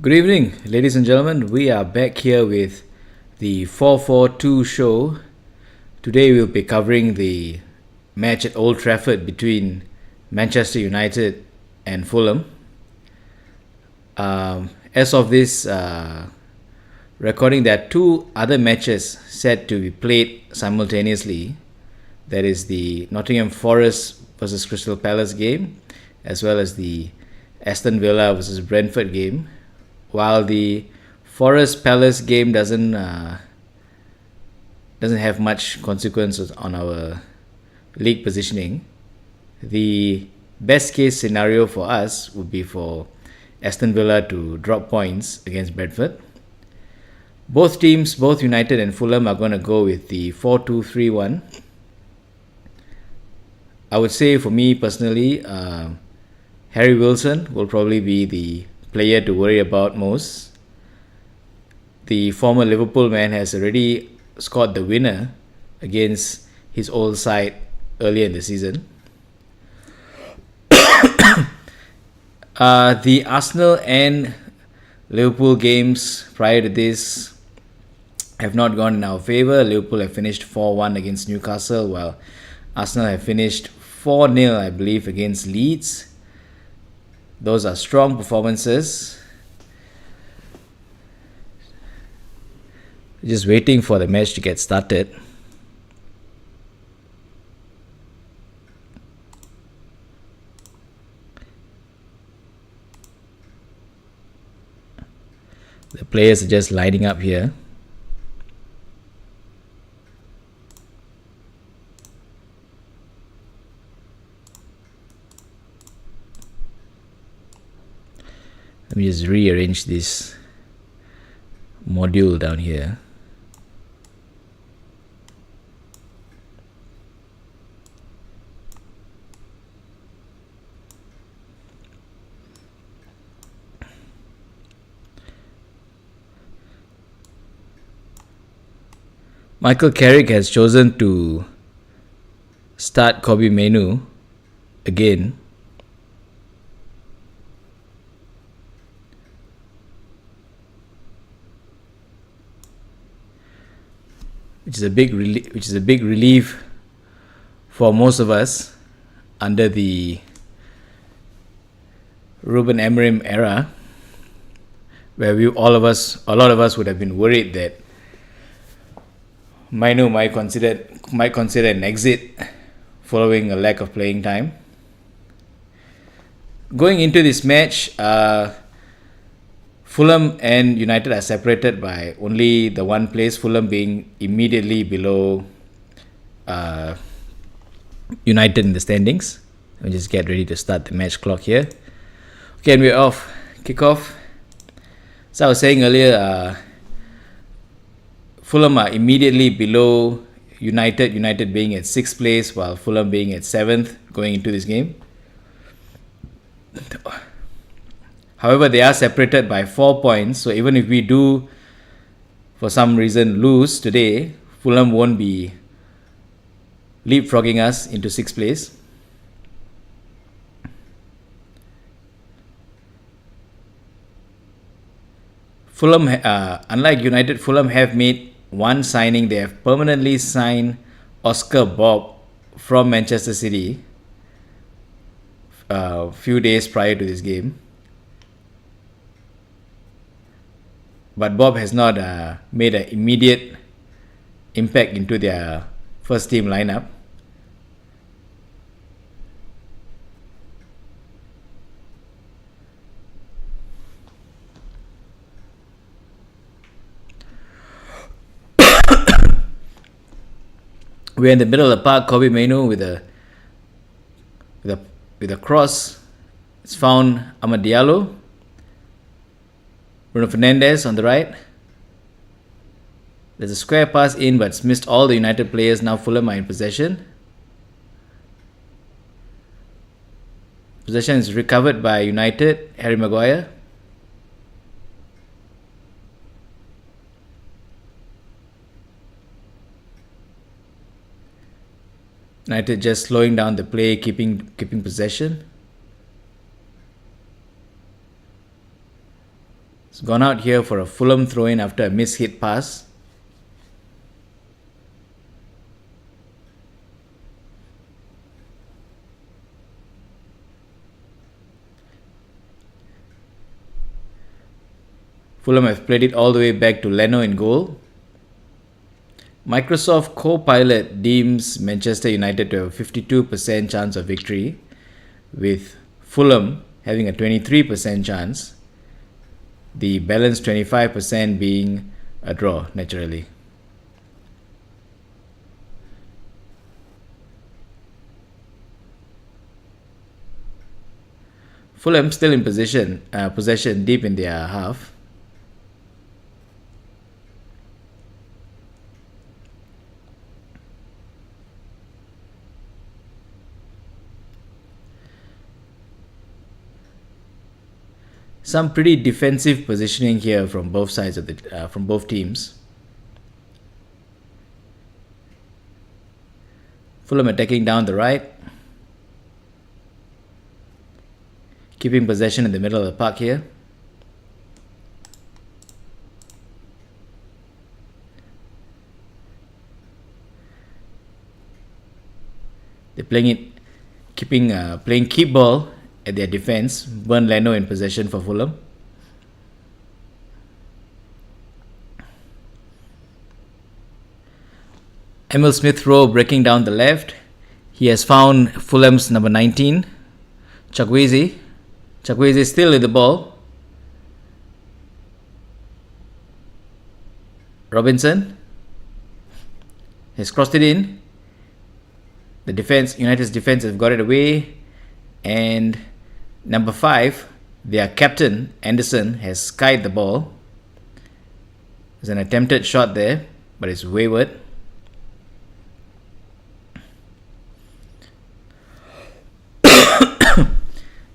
Good evening, ladies and gentlemen. We are back here with the 442 show. Today we'll be covering the match at Old Trafford between Manchester United and Fulham. As of this recording, there are two other matches set to be played simultaneously. That is the Nottingham Forest versus Crystal Palace game, as well as the Aston Villa versus Brentford game. While the Forest Palace game doesn't have much consequences on our league positioning, the best case scenario for us would be for Aston Villa to drop points against Brentford. Both teams, both United and Fulham, are going to go with the 4-2-3-1. I would say, for me personally, Harry Wilson will probably be the player to worry about most. The former Liverpool man has already scored the winner against his old side earlier in the season. The Arsenal and Liverpool games prior to this have not gone in our favour. Liverpool have finished 4-1 against Newcastle, while Arsenal have finished 4-0, I believe, against Leeds. Those are strong performances. Just waiting for the match to get started. The players are just lining up here. Let me just rearrange this module down here. Michael Carrick has chosen to start Kobbie Mainoo again. Which is a big relief for most of us under the Ruben Amorim era, where a lot of us would have been worried that Mainoo might consider an exit following a lack of playing time. Going into this match, Fulham and United are separated by only the one place, Fulham being immediately below United in the standings. Let me just get ready to start the match clock here. Okay, and we're off. Kick off. So I was saying earlier, Fulham are immediately below United, United being at 6th place, while Fulham being at 7th going into this game. However, they are separated by 4 points, so even if we do, for some reason, lose today, Fulham won't be leapfrogging us into 6th place. Fulham, unlike United, Fulham have made one signing. They have permanently signed Oscar Bob from Manchester City a few days prior to this game. But Bob has not made an immediate impact into their first team lineup. We're in the middle of the park. Kobbie Mainoo with a cross. It's found Amad Diallo. Bruno Fernandes on the right. There's a square pass in, but it's missed all the United players. Now Fulham are in possession. Possession is recovered by United. Harry Maguire. United just slowing down the play, keeping possession. It's gone out here for a Fulham throw-in after a mishit pass. Fulham have played it all the way back to Leno in goal. Microsoft Copilot deems Manchester United to have a 52% chance of victory, with Fulham having a 23% chance, the balance 25% being a draw, naturally. Fulham still in possession deep in their half. Some pretty defensive positioning here from both sides of from both teams. Fulham attacking down the right, keeping possession in the middle of the park here. They're playing keep ball at their defense. Burn Leno in possession for Fulham. Emil Smith Rowe breaking down the left. He has found Fulham's number 19, Chukwueze. Chukwueze is still with the ball. Robinson has crossed it in. United's defense has got it away, and number 5, their captain Anderson, has skied the ball. There's an attempted shot there, but it's wayward.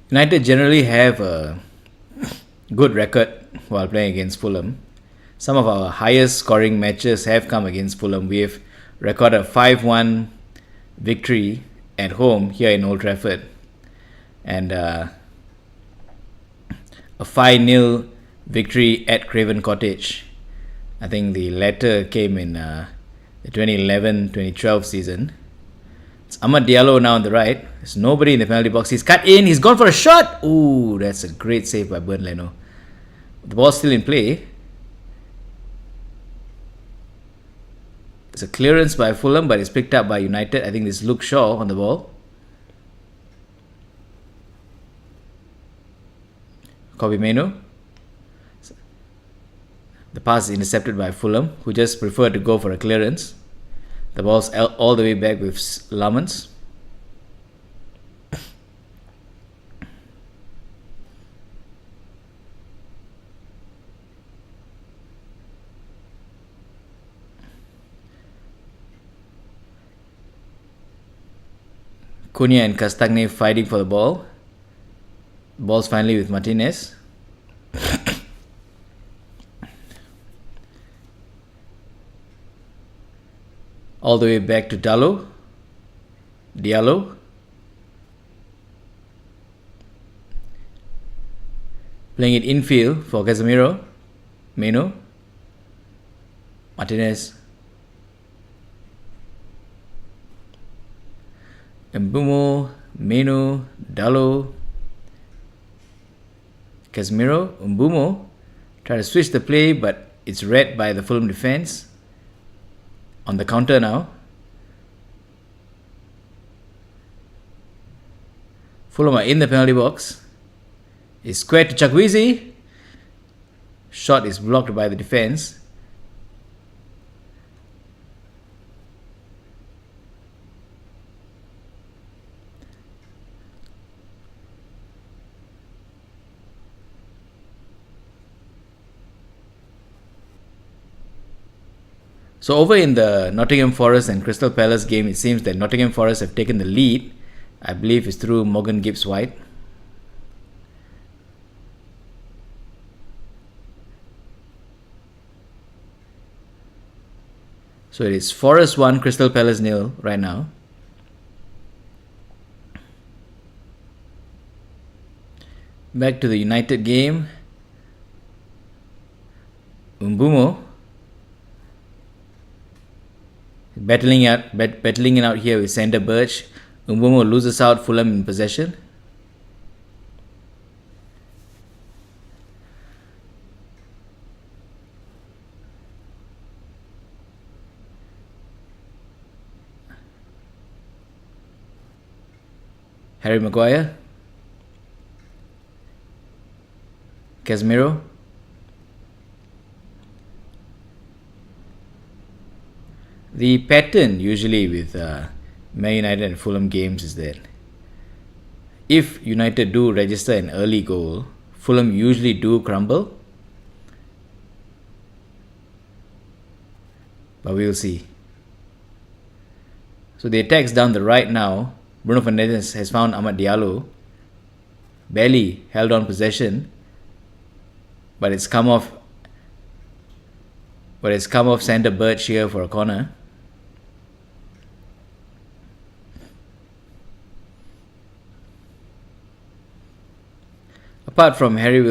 United generally have a good record while playing against Fulham. Some of our highest scoring matches have come against Fulham. We have recorded a 5-1 victory at home here in Old Trafford, and a 5-0 victory at Craven Cottage. I think the latter came in the 2011-2012 season. It's Amad Diallo now on the right. There's nobody in the penalty box. He's cut in. He's gone for a shot. Ooh, that's a great save by Burn Leno. The ball's still in play. It's a clearance by Fulham, but it's picked up by United. I think this is Luke Shaw on the ball. Kobe Mainoo. The pass is intercepted by Fulham, who just preferred to go for a clearance. The ball's all the way back with Lamans. Cunha and Castagne fighting for the ball. The ball's finally with Martinez. All the way back to Diallo. Playing it infield for Casemiro. Mainoo. Martinez. Mbumo, Mainoo, Diallo, Casemiro. Mbumo try to switch the play, but it's read by the Fulham defense. On the counter now. Fulham are in the penalty box. It's squared to Chukwueze. Shot is blocked by the defense. So over in the Nottingham Forest and Crystal Palace game, it seems that Nottingham Forest have taken the lead. I believe it's through Morgan Gibbs-White. So it is Forest 1, Crystal Palace 0 right now. Back to the United game. Umbumo battling it out here with Sander Birch. Umbumo loses out. Fulham in possession. Harry Maguire. Casemiro. The pattern usually with Man United and Fulham games is that if United do register an early goal, Fulham usually do crumble. But we'll see. So the attacks down the right now. Bruno Fernandes has found Amad Diallo. Barely held on possession. But it's come off Sander Birch here for a corner. Apart from Harry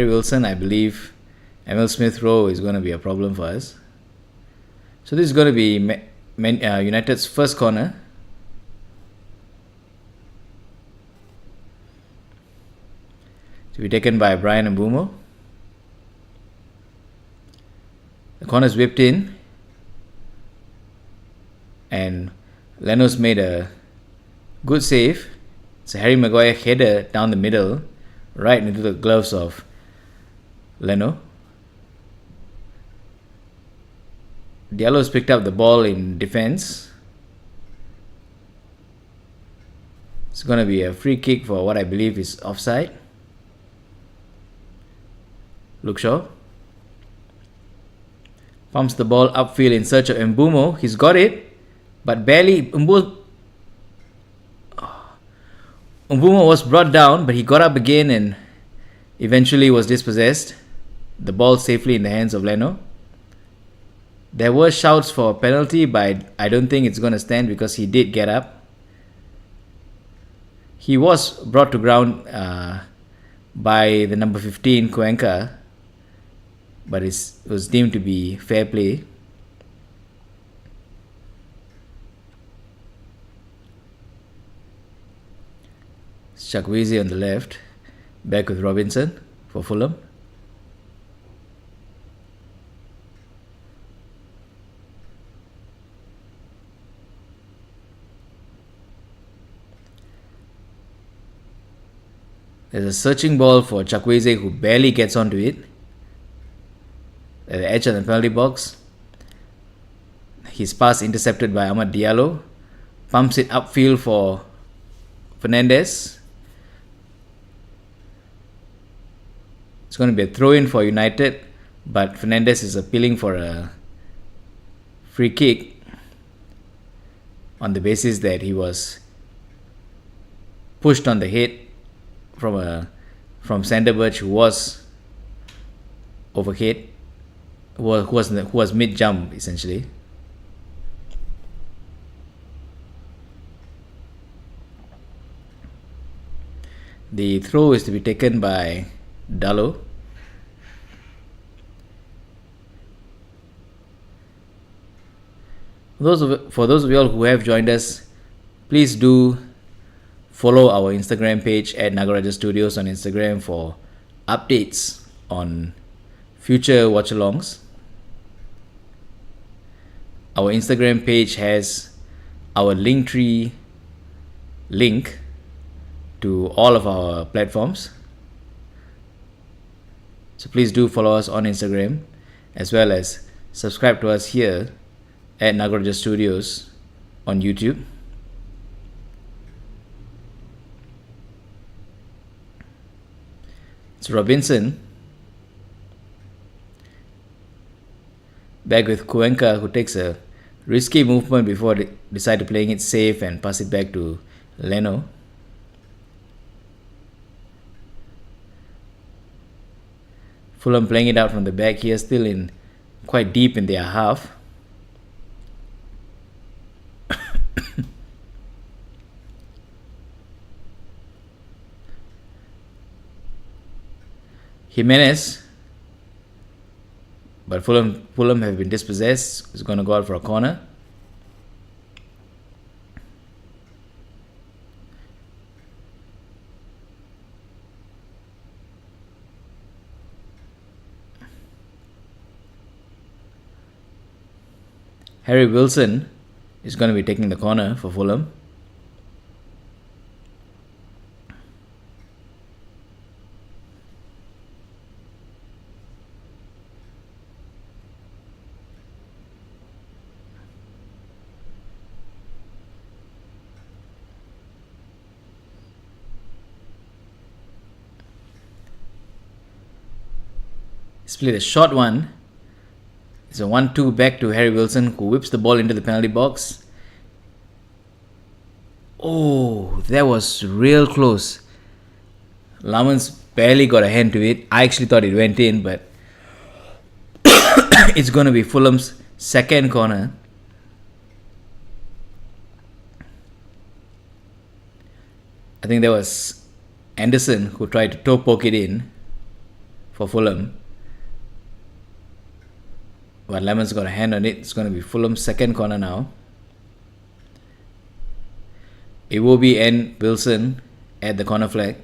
Wilson, I believe Emil Smith Rowe is going to be a problem for us. So this is going to be United's first corner. To be taken by Brian Mbumo. The corner's whipped in. And Leno's made a good save. It's a Harry Maguire header down the middle, right into the gloves of Leno. Diallo's picked up the ball in defense. It's going to be a free kick for what I believe is offside. Luke Shaw pumps the ball upfield in search of Mbumo. He's got it, but barely. Mbumo was brought down, but he got up again and eventually was dispossessed. The ball safely in the hands of Leno. There were shouts for a penalty, but I don't think it's going to stand because he did get up. He was brought to ground by the number 15, Cuenca, but it was deemed to be fair play. Chukwueze on the left, back with Robinson for Fulham. There's a searching ball for Chukwueze, who barely gets onto it. At the edge of the penalty box. His pass intercepted by Amad Diallo. Pumps it upfield for Fernandes. It's going to be a throw-in for United, but Fernandes is appealing for a free kick on the basis that he was pushed on the head from Sander Birch, who was overhead, who was mid-jump essentially. The throw is to be taken by Dallo. For those of you all who have joined us, please do follow our Instagram page at Nagarajah Studios on Instagram for updates on future watch-alongs. Our Instagram page has our Linktree link to all of our platforms. So please do follow us on Instagram, as well as subscribe to us here at Nagarajah Studios on YouTube. It's Robinson back with Cuenca, who takes a risky movement before decided playing it safe and pass it back to Leno. Fulham playing it out from the back here, still in quite deep in their half. Jimenez But Fulham have been dispossessed. It's going to go out for a corner. Harry Wilson is going to be taking the corner for Fulham. He's played a short one. It's a 1-2 back to Harry Wilson, who whips the ball into the penalty box. Oh, that was real close. Lamans barely got a hand to it. I actually thought it went in, but it's going to be Fulham's second corner. I think that was Anderson who tried to toe poke it in for Fulham. But Lemon's got a hand on it. It's going to be Fulham's second corner now. Iwobi and Wilson at the corner flag.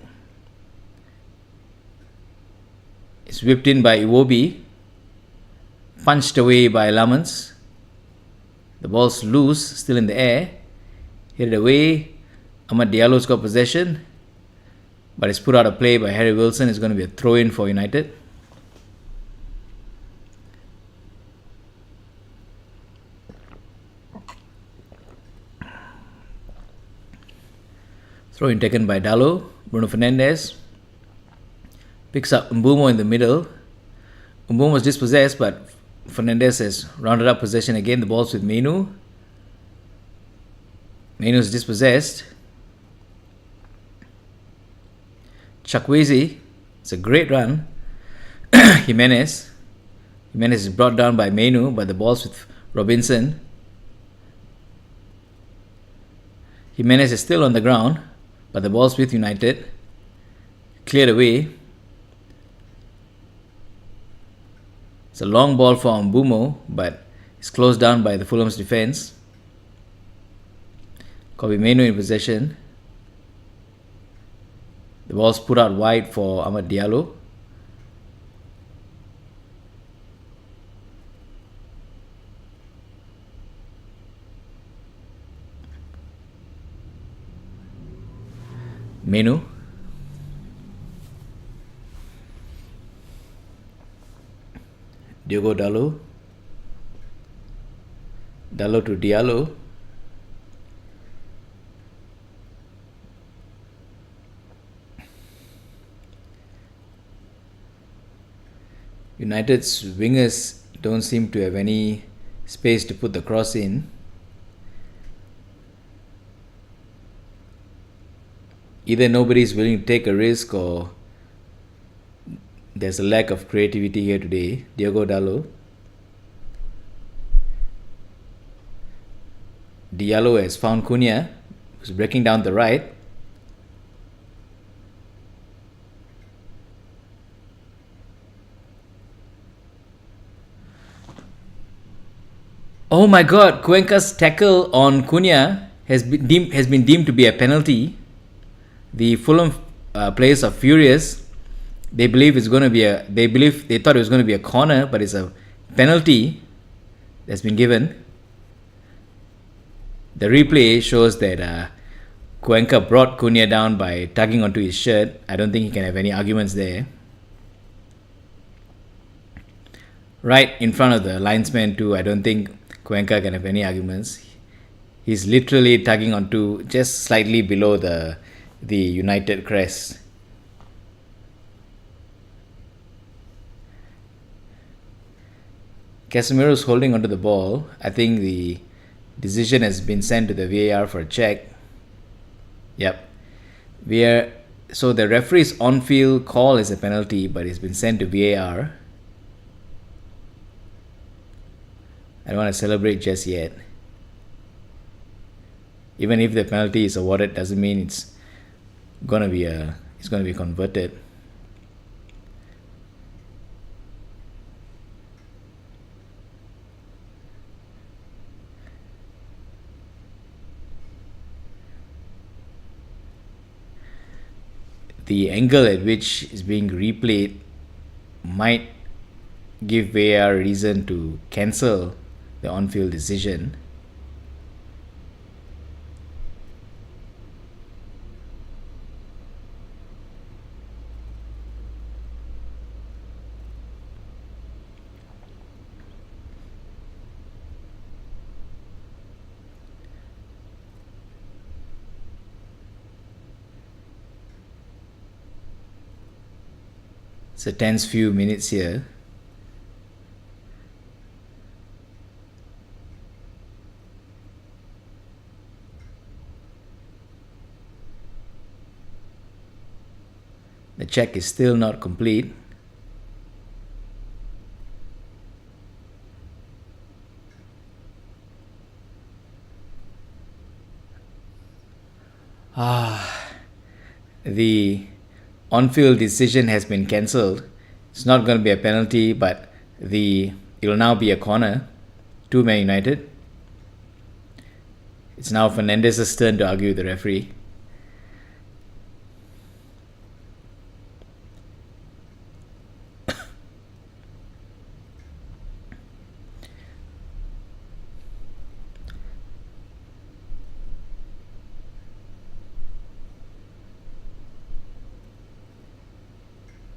It's whipped in by Iwobi. Punched away by Lamans. The ball's loose, still in the air. Hit it away. Amad Diallo's got possession. But it's put out of play by Harry Wilson. It's going to be a throw-in for United. Throw-in taken by Dallo. Bruno Fernandes picks up Mbumo in the middle. Mbumo was dispossessed, but Fernandes has rounded up possession again. The ball's with Menu. Menu's dispossessed. Chukwueze. It's a great run. Jimenez is brought down by Menu, but the ball's with Robinson. Jimenez is still on the ground, but the ball's with United. Cleared away. It's a long ball for Mbumo, but it's closed down by the Fulham's defense. Kobe Menu in possession. The ball's put out wide for Amad Diallo. Menu. Diogo Dallo. Dallo to Diallo. United's wingers don't seem to have any space to put the cross in. Either nobody is willing to take a risk or there's a lack of creativity here today. Diogo Dallo. Diallo has found Cunha, who's breaking down the right. Oh my God! Cuenca's tackle on Cunha has been deemed to be a penalty. The Fulham players are furious. They believe it's going to be they thought it was going to be a corner, but it's a penalty that's been given. The replay shows that Cuenca brought Cunha down by tugging onto his shirt. I don't think he can have any arguments there. Right in front of the linesman too. I don't think Cuenca can have any arguments. He's literally tugging onto just slightly below the United crest. Casemiro's holding onto the ball. I think the decision has been sent to the VAR for a check. Yep. So the referee's on-field call is a penalty, but it's been sent to VAR. I don't want to celebrate just yet. Even if the penalty is awarded, doesn't mean it's going to be converted. the angle at which is being replayed might give VAR reason to cancel the on-field decision. It's a tense few minutes here. The check is still not complete. The on-field decision has been cancelled. It's not going to be a penalty, but it will now be a corner to Man United. It's now Fernandez's turn to argue with the referee.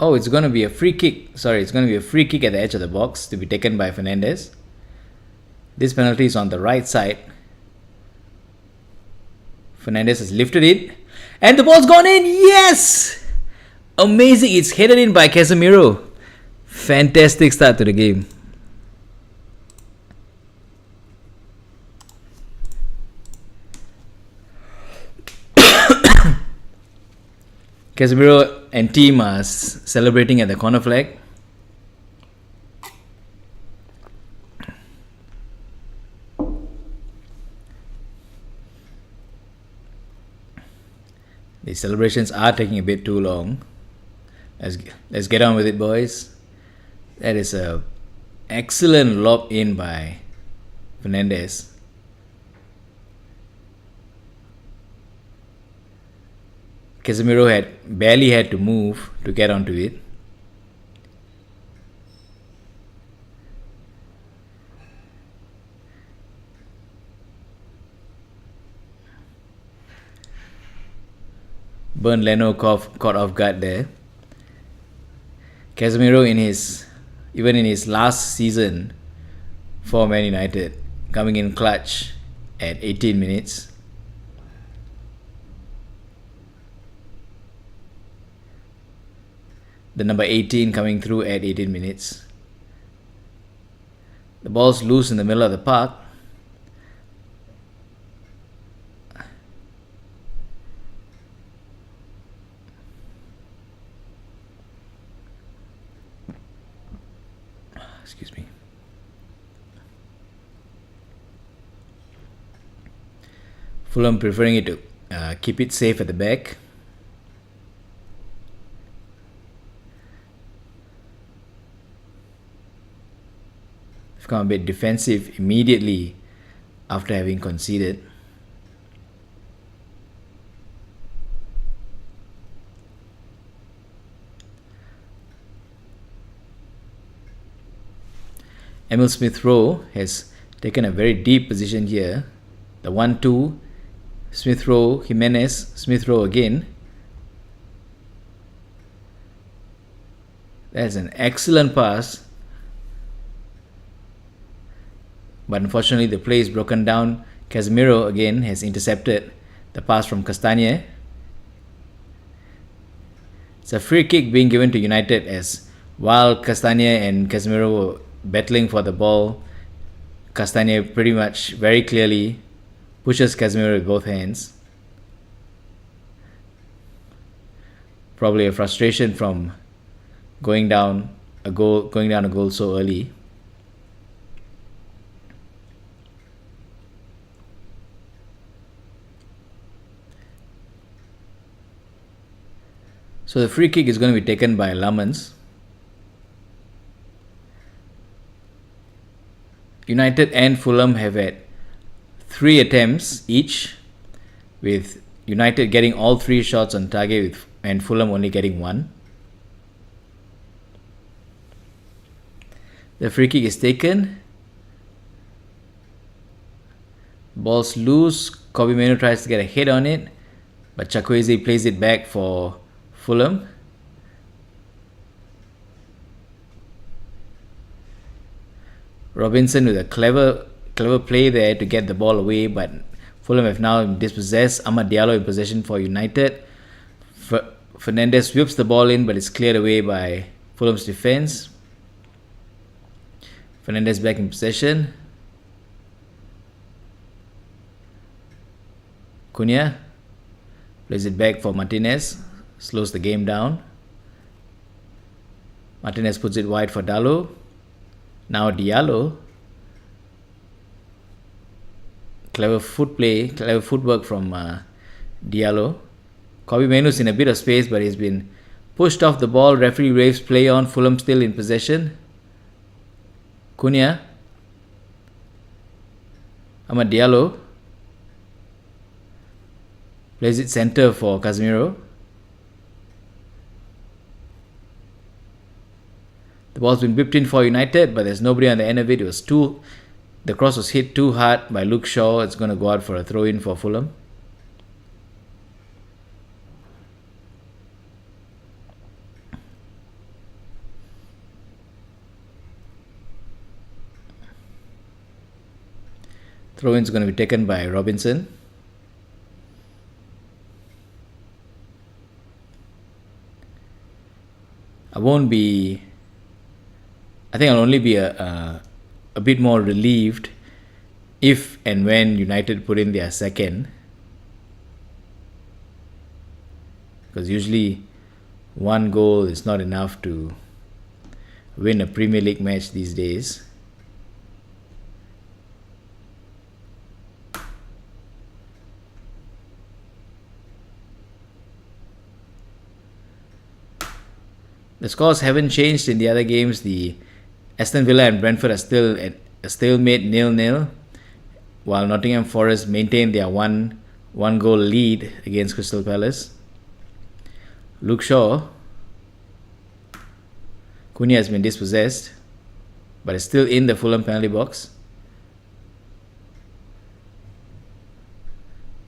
Oh, it's going to be a free kick. Sorry, it's going to be a free kick at the edge of the box to be taken by Fernandez. This penalty is on the right side. Fernandez has lifted it. And the ball's gone in. Yes! Amazing. It's headed in by Casemiro. Fantastic start to the game. Casemiro and team are celebrating at the corner flag. The celebrations are taking a bit too long. Let's get on with it, boys. That is a excellent lob in by Fernandez. Casemiro barely had to move to get onto it. Bernd Leno caught off guard there. Casemiro even in his last season for Man United, coming in clutch at 18 minutes. The number 18 coming through at 18 minutes. The ball's loose in the middle of the park. Excuse me. Fulham preferring it to keep it safe at the back. Become a bit defensive immediately after having conceded. Emil Smith-Rowe has taken a very deep position here. The 1-2, Smith-Rowe, Jimenez, Smith-Rowe again. That's an excellent pass. But unfortunately, the play is broken down. Casemiro again has intercepted the pass from Castagne. It's a free kick being given to United, as while Castagne and Casemiro were battling for the ball, Castagne pretty much very clearly pushes Casemiro with both hands. Probably a frustration from going down a goal so early. So the free kick is going to be taken by Lamans. United and Fulham have had 3 attempts each, with United getting all 3 shots on target, with and Fulham only getting 1. The free kick is taken. Ball's loose. Kobbie Mainoo tries to get a head on it, but Chukwueze plays it back for Fulham. Robinson with a clever play there to get the ball away, but Fulham have now dispossessed. Amad Diallo in possession for United. Fernandes whips the ball in, but it's cleared away by Fulham's defence. Fernandes back in possession. Cunha plays it back for Martinez. Slows the game down. Martinez puts it wide for Dalot. Now Diallo. Clever footwork from Diallo. Kobbie Mainoo's in a bit of space, but he's been pushed off the ball. Referee waves play on. Fulham still in possession. Cunha. Amad Diallo. Plays it centre for Casemiro. The ball's been whipped in for United, but there's nobody on the end of it. The cross was hit too hard by Luke Shaw. It's going to go out for a throw-in for Fulham. Throw-in is going to be taken by Robinson. I think I'll only be a bit more relieved if and when United put in their second, because usually 1 goal is not enough to win a Premier League match these days. The scores haven't changed in the other games. The Aston Villa and Brentford are still at a stalemate 0-0, while Nottingham Forest maintain their one goal lead against Crystal Palace. Luke Shaw. Cunha has been dispossessed, but is still in the Fulham penalty box.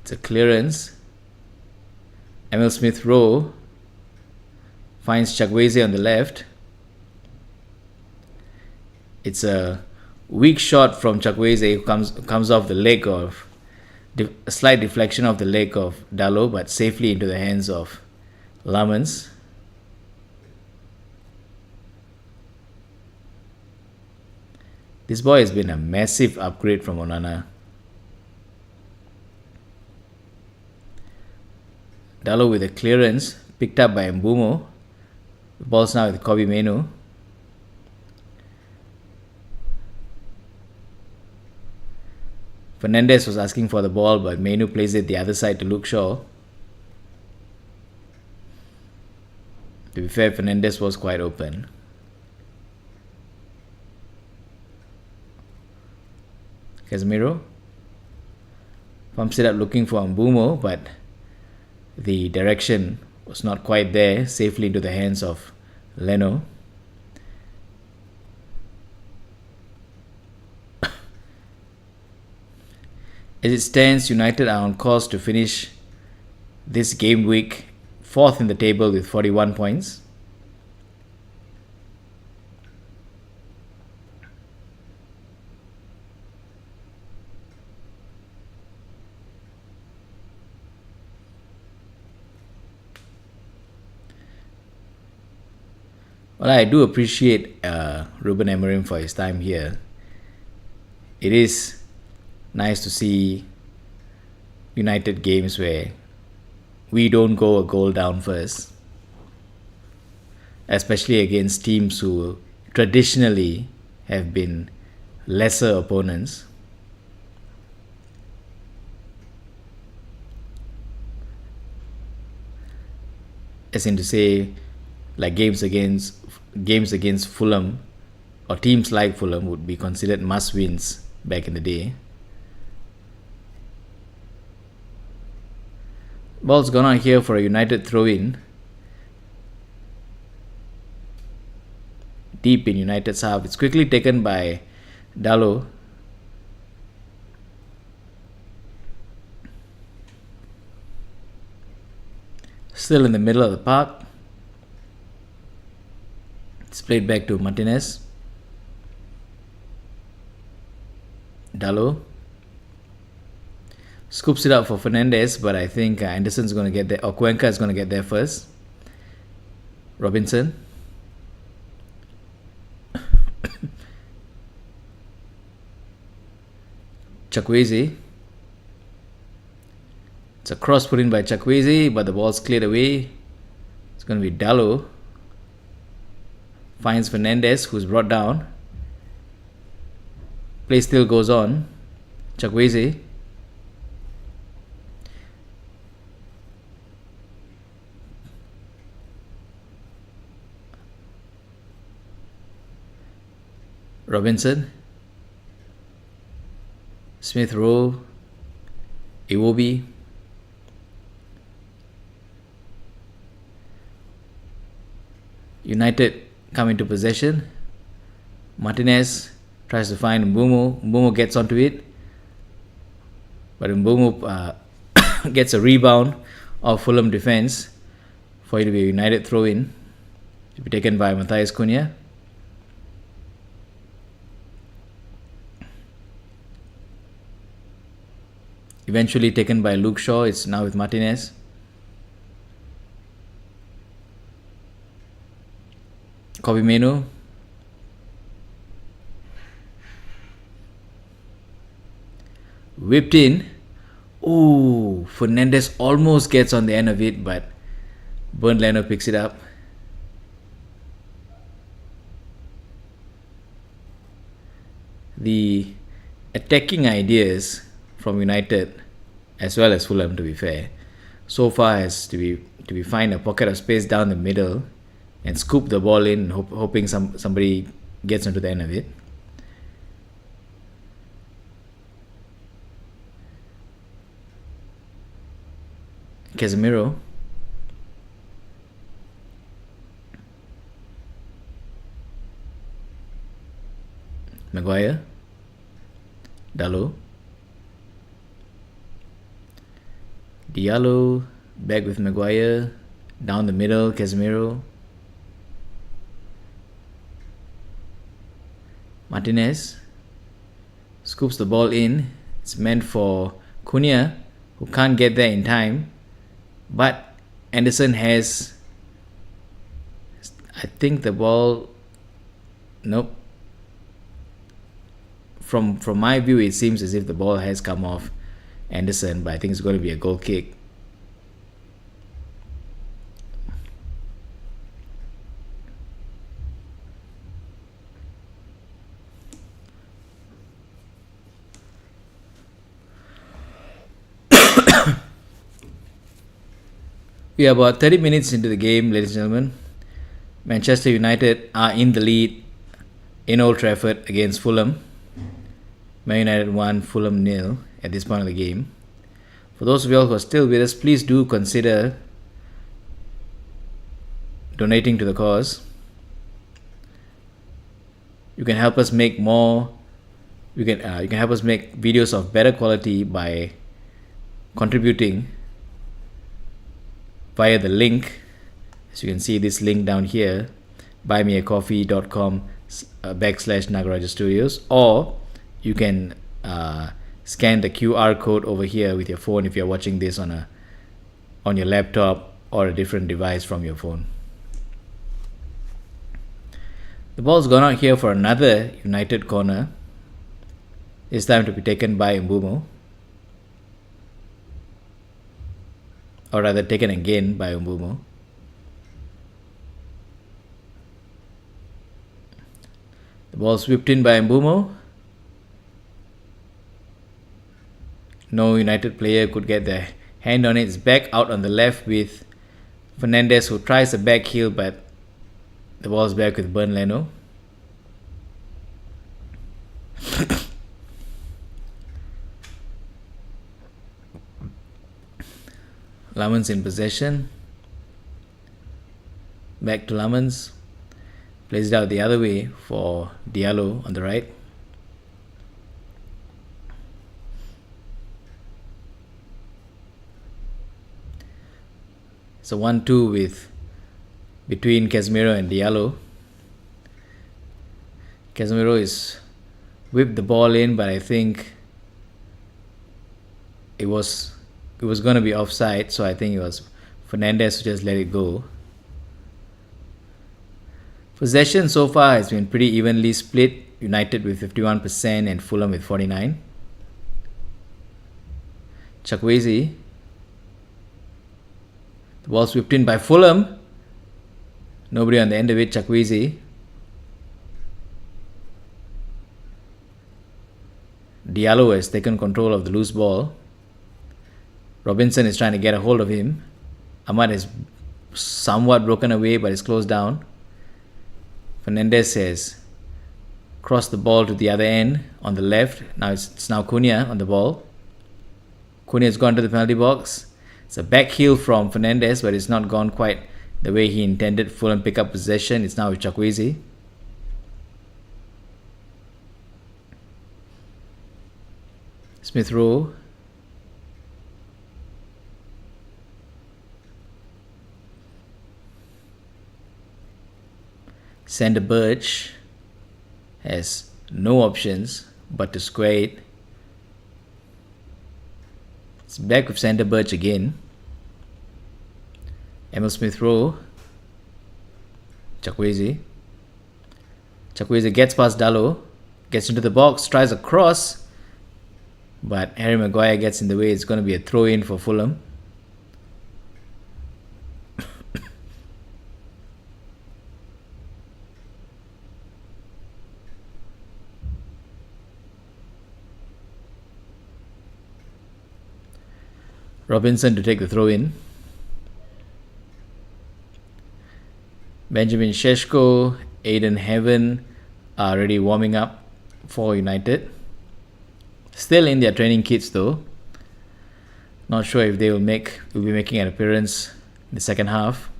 It's a clearance. Emil Smith-Rowe finds Chukwueze on the left. It's a weak shot from Chukwueze, who comes off the leg of a slight deflection of the leg of Dalot, but safely into the hands of Lamans. This boy has been a massive upgrade from Onana. Dalot with a clearance picked up by Mbeumo. The ball's now with Kobbie Mainoo. Fernandes was asking for the ball, but Mainoo plays it the other side to Luke Shaw. To be fair, Fernandes was quite open. Casemiro pumps it up looking for Mbeumo, but the direction was not quite there. Safely into the hands of Leno. As it stands, United are on course to finish this game week 4th in the table with 41 points. Well, I do appreciate Ruben Amorim for his time here. It is nice to see United games where we don't go a goal down first, especially against teams who traditionally have been lesser opponents. As in to say, like games against Fulham, or teams like Fulham would be considered must-wins back in the day. Ball's gone on here for a United throw-in. deep in United's half. It's quickly taken by Dalot. Still in the middle of the park. It's played back to Martinez. Dalot scoops it up for Fernandez, but I think Anderson's going to get there, or Cuenca is going to get there first. Robinson. Chukwueze. It's a cross put in by Chukwueze, but the ball's cleared away. It's going to be Dalot. Finds Fernandez, who's brought down. Play still goes on. Chukwueze. Robinson. Smith Rowe. Iwobi. United come into possession. Martinez tries to find Mbumo. Mbumo gets onto it, but Mbumo gets a rebound of Fulham defense for it to be a United throw-in. To be taken by Matthias Cunha. Eventually taken by Luke Shaw. It's now with Martinez. Kobe Menu. Whipped in. Ooh, Fernandez almost gets on the end of it, but Bernd Leno picks it up. The attacking ideas from United, as well as Fulham, to be fair, so far has to be find a pocket of space down the middle and scoop the ball in, hoping somebody gets onto the end of it. Casemiro. Maguire. Dalot. Diallo. Back with Maguire. Down the middle, Casemiro. Martinez scoops the ball in. It's meant for Cunha, who can't get there in time. But Anderson has, I think the ball, nope. From my view, it seems as if the ball has come off Anderson, but I think it's going to be a goal kick. We are about 30 minutes into the game, ladies and gentlemen. Manchester United are in the lead in Old Trafford against Fulham. Man United 1, Fulham 0 at this point of the game. For those of you all who are still with us, please do consider donating to the cause. You can help us make more. You can help us make videos of better quality by contributing via the link. As you can see, this link down here, buymeacoffee.com/Nagarajah Studios, or you can scan the QR code over here with your phone if you're watching this on your laptop or a different device from your phone. The ball's gone out here for another United corner. This time to be taken by Mbumo. Or rather taken again by Mbumo. The ball's whipped in by Mbumo. No United player could get their hand on it. It's back out on the left with Fernandez, who tries a back heel, but the ball's back with Bernd Leno. Lamans in possession. Back to Lamans. Plays it out the other way for Diallo on the right. So 1-2 with between Casemiro and Diallo. Casemiro is whipped the ball in, but I think it was going to be offside, so I think it was Fernandes who just let it go. Possession so far has been pretty evenly split. United with 51% and Fulham with 49%. Chukwueze. The ball's whipped in by Fulham. Nobody on the end of it. Chukwueze. Diallo has taken control of the loose ball. Robinson is trying to get a hold of him. Ahmad is somewhat broken away, but is closed down. Fernandes has crossed the ball to the other end on the left. Now it's now Cunha on the ball. Cunha has gone to the penalty box. It's a back heel from Fernandes, but it's not gone quite the way he intended. Fulham pick up possession. It's now with Chukwueze. Smith Rowe. Sander Birch has no options but to square it. It's back with Sander Birch again. Emil Smith Rowe. Chukwueze. Chukwueze gets past Dallo, gets into the box, tries a cross, but Harry Maguire gets in the way. It's going to be a throw in for Fulham. Robinson to take the throw in. Benjamin Šeško, Aiden Heaven are already warming up for United. Still in their training kits though. Not sure if they will be making an appearance in the second half.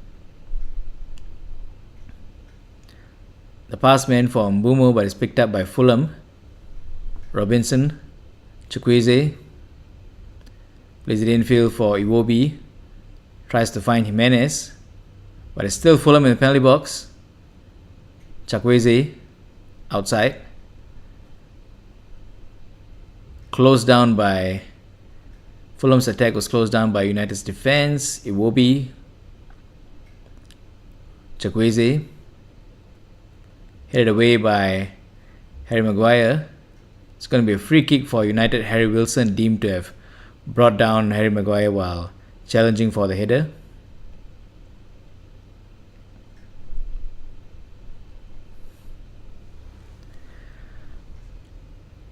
The pass meant for Mbumo, but is picked up by Fulham. Robinson, Chukwueze. Plays it infield for Iwobi. Tries to find Jimenez. But it's still Fulham in the penalty box. Chukwueze outside. Closed down by... Fulham's attack was closed down by United's defense. Iwobi. Chukwueze. Headed away by Harry Maguire. It's going to be a free kick for United. Harry Wilson deemed to have brought down Harry Maguire while challenging for the header.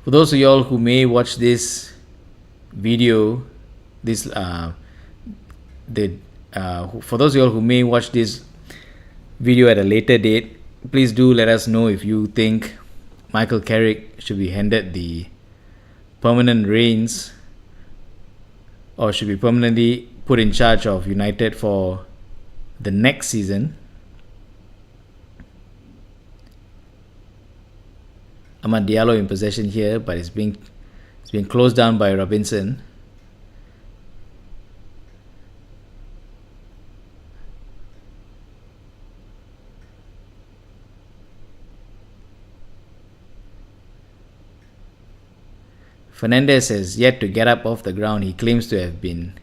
For those of y'all who may watch this video, for those of y'all who may watch this video at a later date, please do let us know if you think Michael Carrick should be handed the permanent reins or should be permanently put in charge of United for the next season. Amad Diallo in possession here, but it's being closed down by Robinson. Fernandes has yet to get up off the ground. He claims to have been...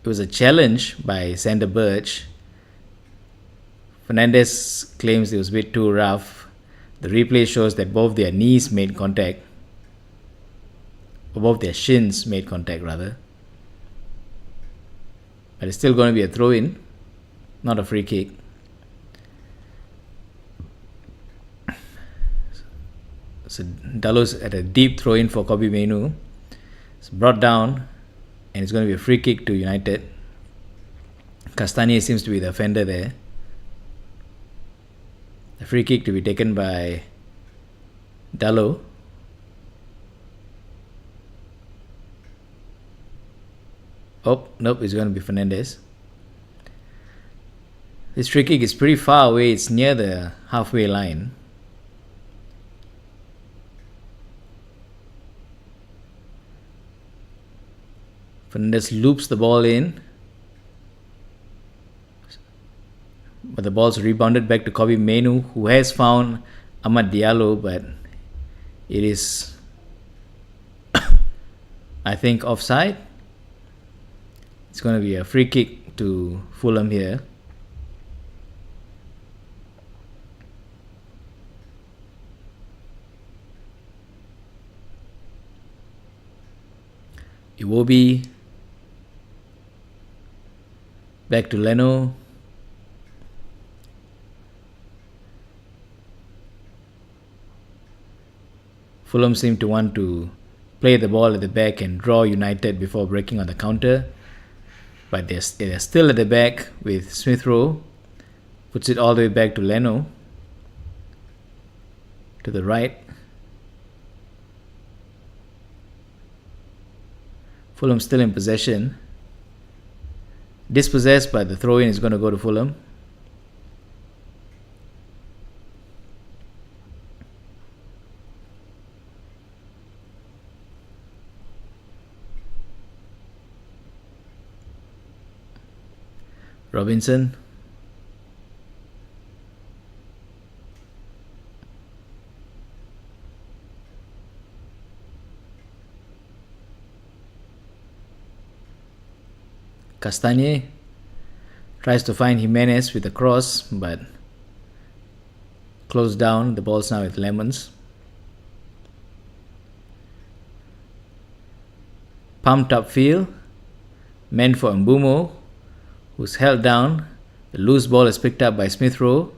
It was a challenge by Sander Birch. Fernandes claims it was a bit too rough. The replay shows that both their knees made contact. Or both their shins made contact, rather. But it's still going to be a throw-in, not a free kick. So Dallo's at a deep throw-in for Kobe Mainoo. It's brought down, and it's going to be a free kick to United. Castagne seems to be the offender there. A free kick to be taken by Dallo. Oh, nope, it's going to be Fernandes. This free kick is pretty far away. It's near the halfway line. Fernandez loops the ball in. But the ball's rebounded back to Kobe Mainoo, who has found Amad Diallo, but it is, I think, offside. It's going to be a free kick to Fulham here. Iwobi. Back to Leno. Fulham seem to want to play the ball at the back and draw United before breaking on the counter. But they're still at the back with Smith Rowe. Puts it all the way back to Leno. To the right. Fulham still in possession. Dispossessed, but the throw-in is going to go to Fulham. Robinson. Castagne tries to find Jimenez with a cross, but closed down. The ball's now with Lemons. Pumped upfield. Meant for Mbumo, who's held down. The loose ball is picked up by Smith Rowe.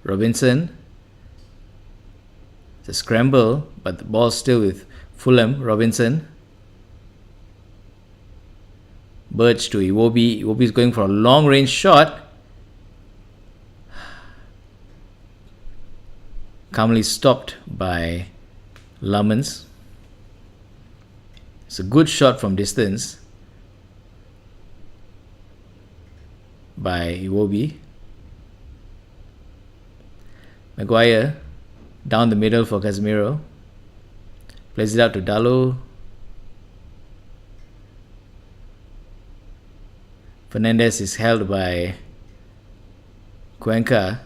Robinson. It's a scramble, but the ball's still with Fulham. Robinson. Birch to Iwobi. Iwobi is going for a long range shot. Calmly stopped by Lamans. It's a good shot from distance by Iwobi. Maguire down the middle for Casemiro. Plays it out to Dalot. Fernandez is held by Cuenca.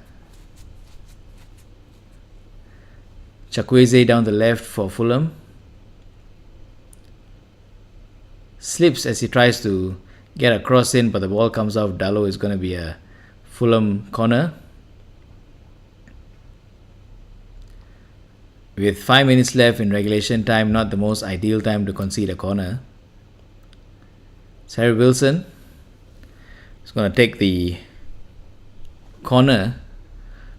Chukwueze down the left for Fulham. Slips as he tries to get a cross in, but the ball comes off. Dalot. Is going to be a Fulham corner. With 5 minutes left in regulation time, not the most ideal time to concede a corner. Harry Wilson is going to take the corner,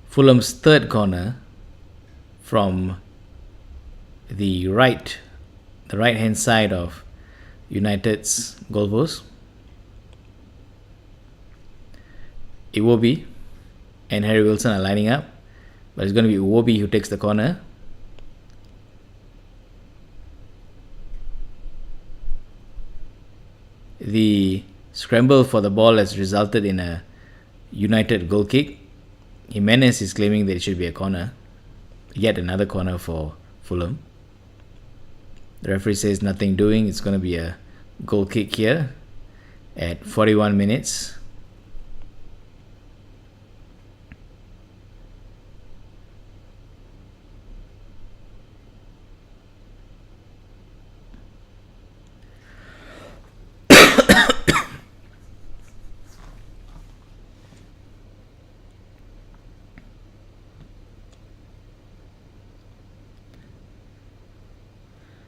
Fulham's third corner, from the right-hand side of United's goalpost. Iwobi and Harry Wilson are lining up, but it's going to be Iwobi who takes the corner. The scramble for the ball has resulted in a United goal kick. Jimenez is claiming that it should be a corner. Yet another corner for Fulham. The referee says nothing doing. It's going to be a goal kick here at 41 minutes.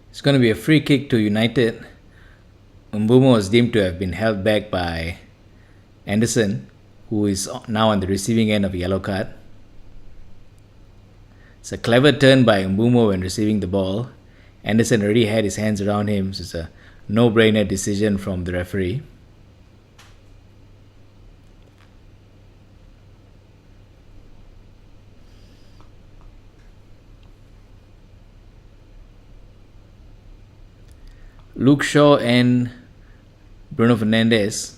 It's going to be a free kick to United. Mbumo was deemed to have been held back by Anderson, who is now on the receiving end of a yellow card. It's a clever turn by Mbumo when receiving the ball. Anderson already had his hands around him, so it's a no-brainer decision from the referee. Luke Shaw and Bruno Fernandes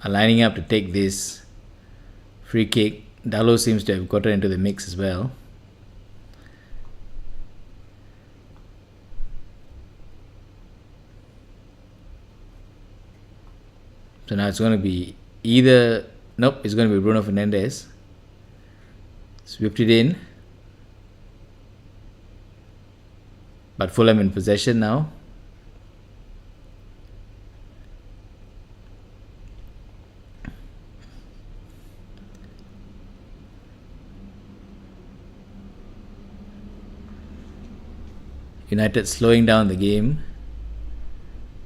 are lining up to take this free kick. Dalot seems to have gotten into the mix as well. So now it's going to be either... Nope, it's going to be Bruno Fernandes. It's whipped it in. But Fulham in possession now. United slowing down the game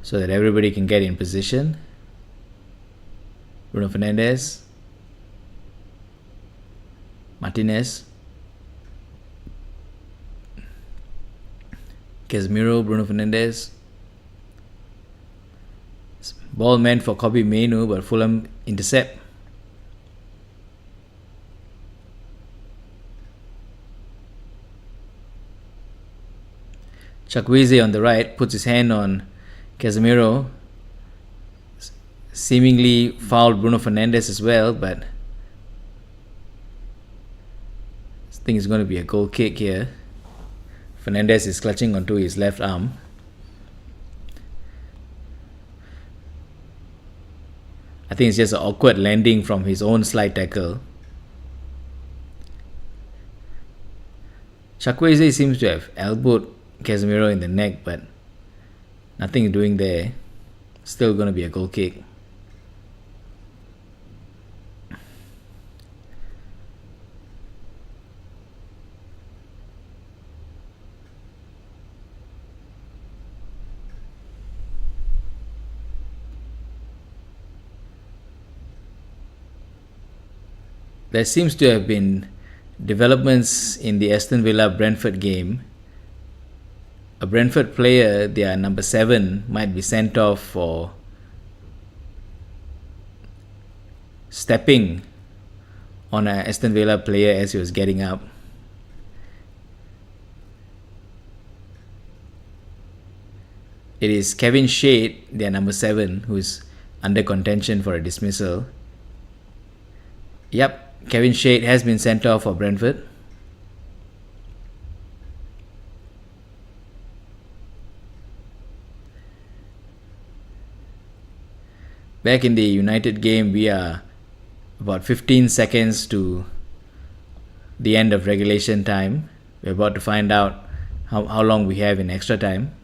so that everybody can get in position. Bruno Fernandes, Martinez, Casemiro, Bruno Fernandes. Ball meant for Kobbie Mainoo, but Fulham intercept. Chukwueze on the right puts his hand on Casemiro. Seemingly fouled Bruno Fernandes as well, but I think it's going to be a goal kick here. Fernandes is clutching onto his left arm. I think it's just an awkward landing from his own slide tackle. Chukwueze seems to have elbowed Casemiro in the neck, but nothing doing there. Still going to be a goal kick. There seems to have been developments in the Aston Villa-Brentford game. A Brentford player, their number 7, might be sent off for stepping on an Aston Villa player as he was getting up. It is Kevin Shade, their number 7, who is under contention for a dismissal. Yep, Kevin Shade has been sent off for Brentford. Back in the United game, we are about 15 seconds to the end of regulation time. We're about to find out how long we have in extra time.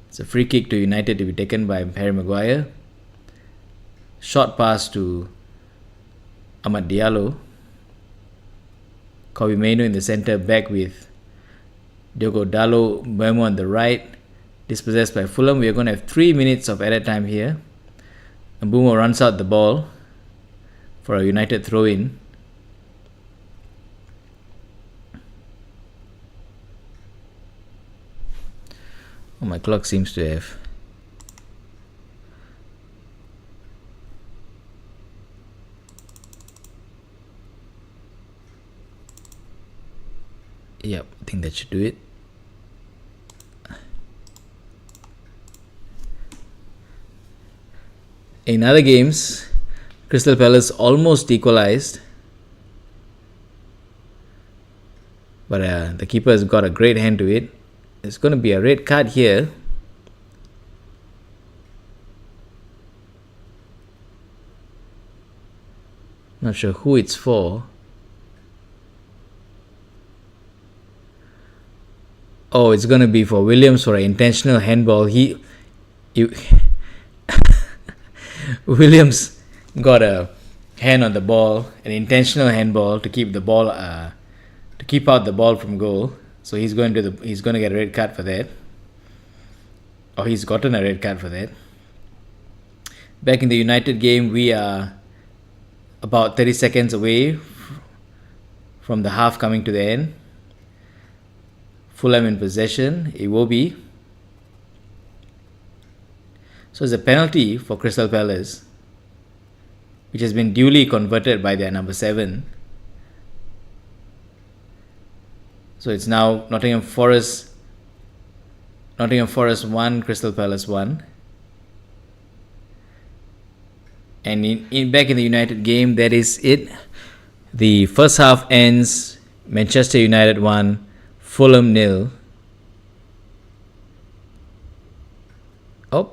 It's a free kick to United to be taken by Harry Maguire. Short pass to Amad Diallo. Kobbie Mainoo in the centre, back with Diogo Dalot Mbeumo on the right. Dispossessed by Fulham. We are going to have 3 minutes of added time here. Mbeumo runs out the ball for a United throw-in. Oh, my clock seems to have... Yep, I think that should do it. In other games, Crystal Palace almost equalized, but the keeper has got a great hand to it. There's going to be a red card here. Not sure who it's for. Oh, it's going to be for Williams for an intentional handball. Williams got a hand on the ball, an intentional handball to keep the ball, to keep out the ball from goal. So he's going to get a red card for that. Or he's gotten a red card for that. Back in the United game, we are about 30 seconds away from the half coming to the end. Fulham in possession, Iwobi. So it's a penalty for Crystal Palace, which has been duly converted by their number 7. So it's now Nottingham Forest Nottingham Forest 1, Crystal Palace 1. And back in the United game, that is it. The first half ends Manchester United 1, Fulham 0. Oh.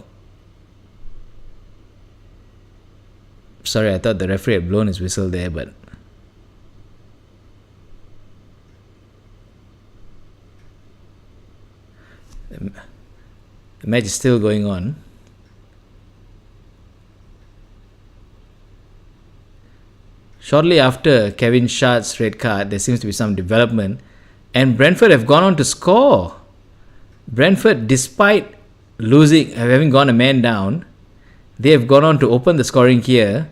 Sorry, I thought the referee had blown his whistle there, but the match is still going on. Shortly after Kevin Shart's red card, there seems to be some development, and Brentford have gone on to score. Brentford, despite having gone a man down, they have gone on to open the scoring here,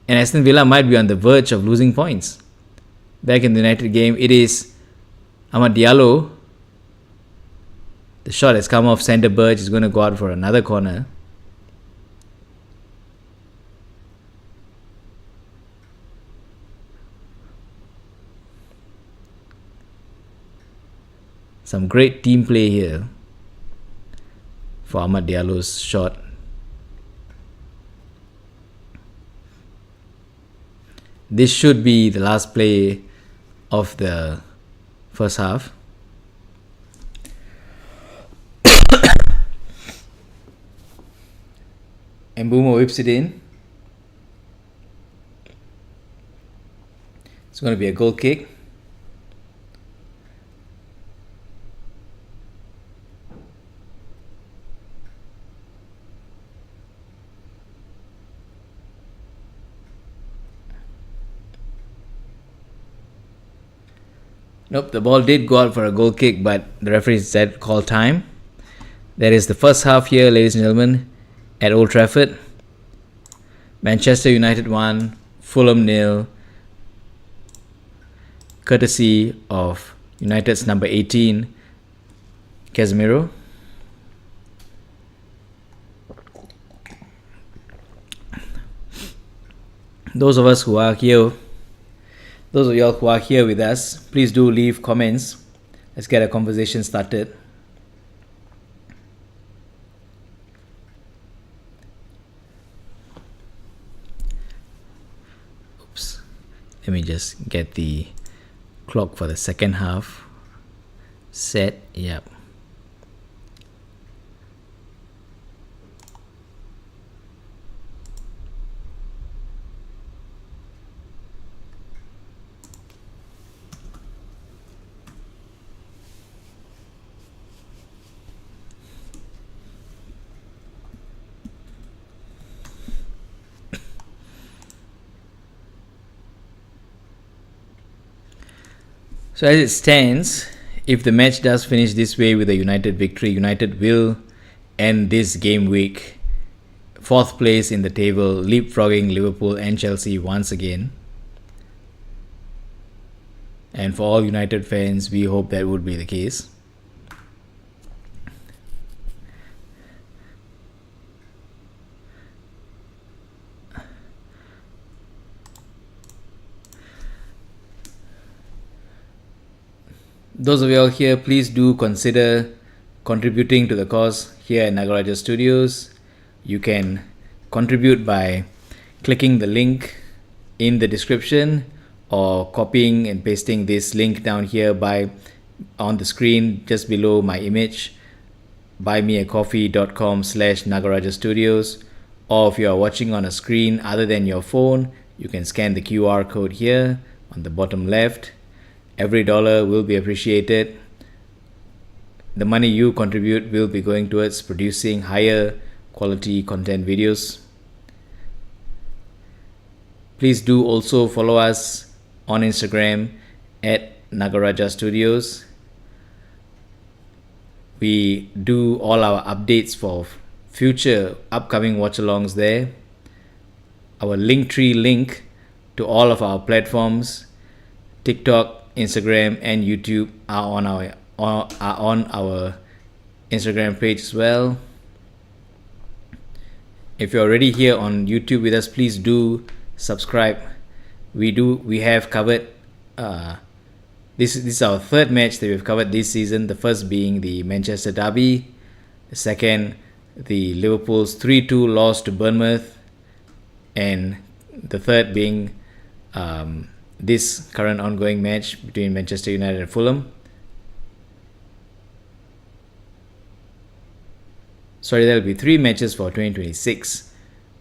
and Aston Villa might be on the verge of losing points. Back in the United game, it is Amad Diallo. The shot has come off centre Burge, is going to go out for another corner. Some great team play here for Amad Diallo's shot. This should be the last play of the first half. Mbeumo whips it in. It's going to be a goal kick. Nope, the ball did go out for a goal kick, but the referee said call time. That is the first half here, ladies and gentlemen, at Old Trafford. Manchester United 1, Fulham 0, courtesy of United's number 18, Casemiro. Those of y'all who are here with us, please do leave comments. Let's get a conversation started. Oops. Let me just get the clock for the second half set. Yep. So as it stands, if the match does finish this way with a United victory, United will end this game week 4th place in the table, leapfrogging Liverpool and Chelsea once again. And for all United fans, we hope that would be the case. Those of you all here, please do consider contributing to the cause here at Nagarajah Studios. You can contribute by clicking the link in the description or copying and pasting this link down here on the screen just below my image, buymeacoffee.com/Nagarajah Studios. Or if you are watching on a screen other than your phone, you can scan the QR code here on the bottom left. Every dollar will be appreciated. The money you contribute will be going towards producing higher quality content videos. Please do also follow us on Instagram at Nagarajah Studios. We do all our updates for future upcoming watch-alongs there. Our Linktree link to all of our platforms, TikTok, Instagram and YouTube are on our Instagram page as well. If you're already here on YouTube with us, please do subscribe. We have covered This is our third match that we've covered this season. The first being the Manchester Derby. The second, the Liverpool's 3-2 loss to Bournemouth. And the third being this current ongoing match between Manchester United and Fulham. Sorry, there will be 3 matches for 2026.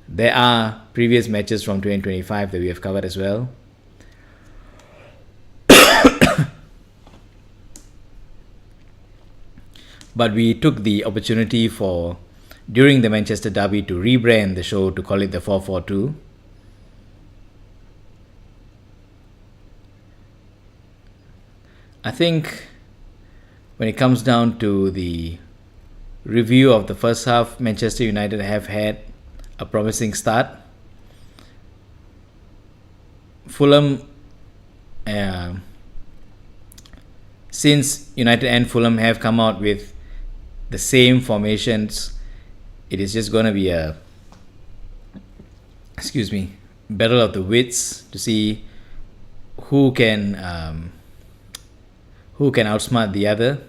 There are previous matches from 2025 that we have covered as well. But we took the opportunity during the Manchester Derby to rebrand the show to call it the 442. I think when it comes down to the review of the first half, Manchester United have had a promising start. Fulham, since United and Fulham have come out with the same formations, it is just going to be a battle of the wits to see who can outsmart the other.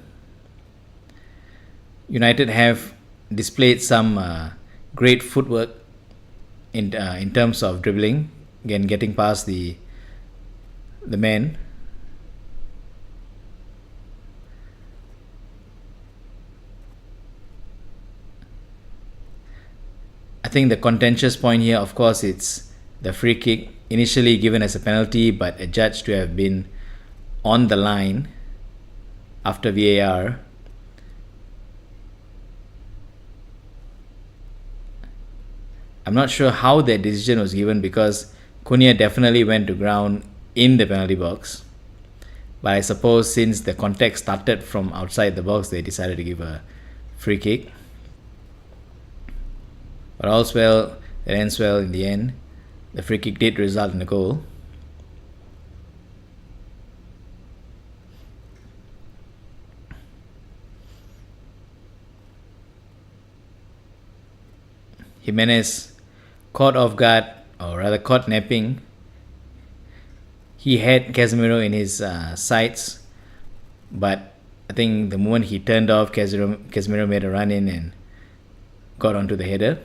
United have displayed some great footwork in terms of dribbling, again getting past the man. I think the contentious point here, of course, it's the free kick, initially given as a penalty, but adjudged to have been on the line after VAR. I'm not sure how that decision was given because Cunha definitely went to ground in the penalty box. But I suppose since the contact started from outside the box, they decided to give a free kick. But all's well that ends well in the end. The free kick did result in a goal. Jimenez caught off guard, or rather caught napping. He had Casemiro in his sights, but I think the moment he turned off, Casemiro made a run in and got onto the header.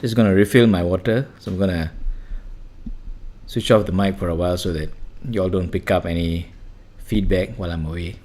Just gonna refill my water, so I'm gonna switch off the mic for a while so that y'all don't pick up any feedback while I'm away.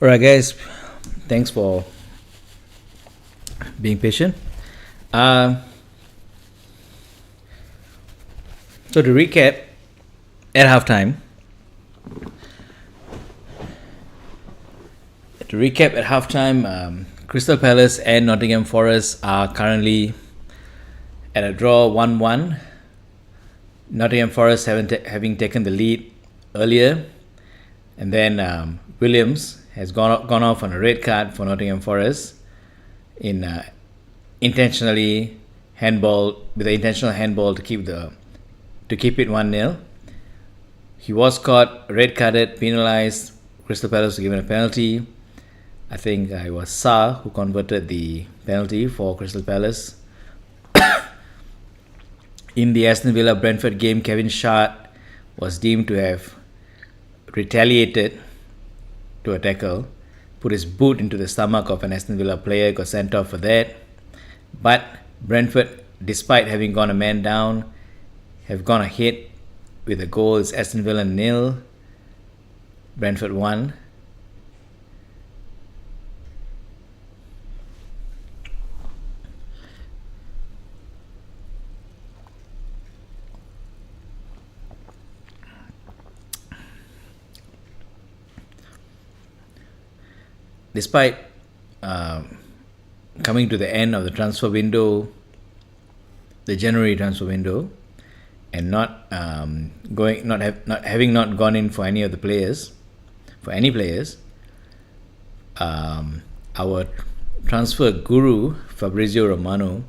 Alright, guys, thanks for being patient. So to recap, at halftime, Crystal Palace and Nottingham Forest are currently at a draw 1-1. Nottingham Forest having taken the lead earlier, and then Williams has gone off on a red card for Nottingham Forest in intentional handball to keep it 1-0. He was caught, red carded, penalized. Crystal Palace was given a penalty. I think it was Sa who converted the penalty for Crystal Palace. In the Aston Villa Brentford game, Kevin Shard was deemed to have retaliated to a tackle, put his boot into the stomach of an Aston Villa player, got sent off for that. But Brentford, despite having gone a man down, have gone ahead with a goal. It's Aston Villa 0, Brentford 1. Despite coming to the end of the transfer window, the January transfer window, and not having gone in for any players, our transfer guru Fabrizio Romano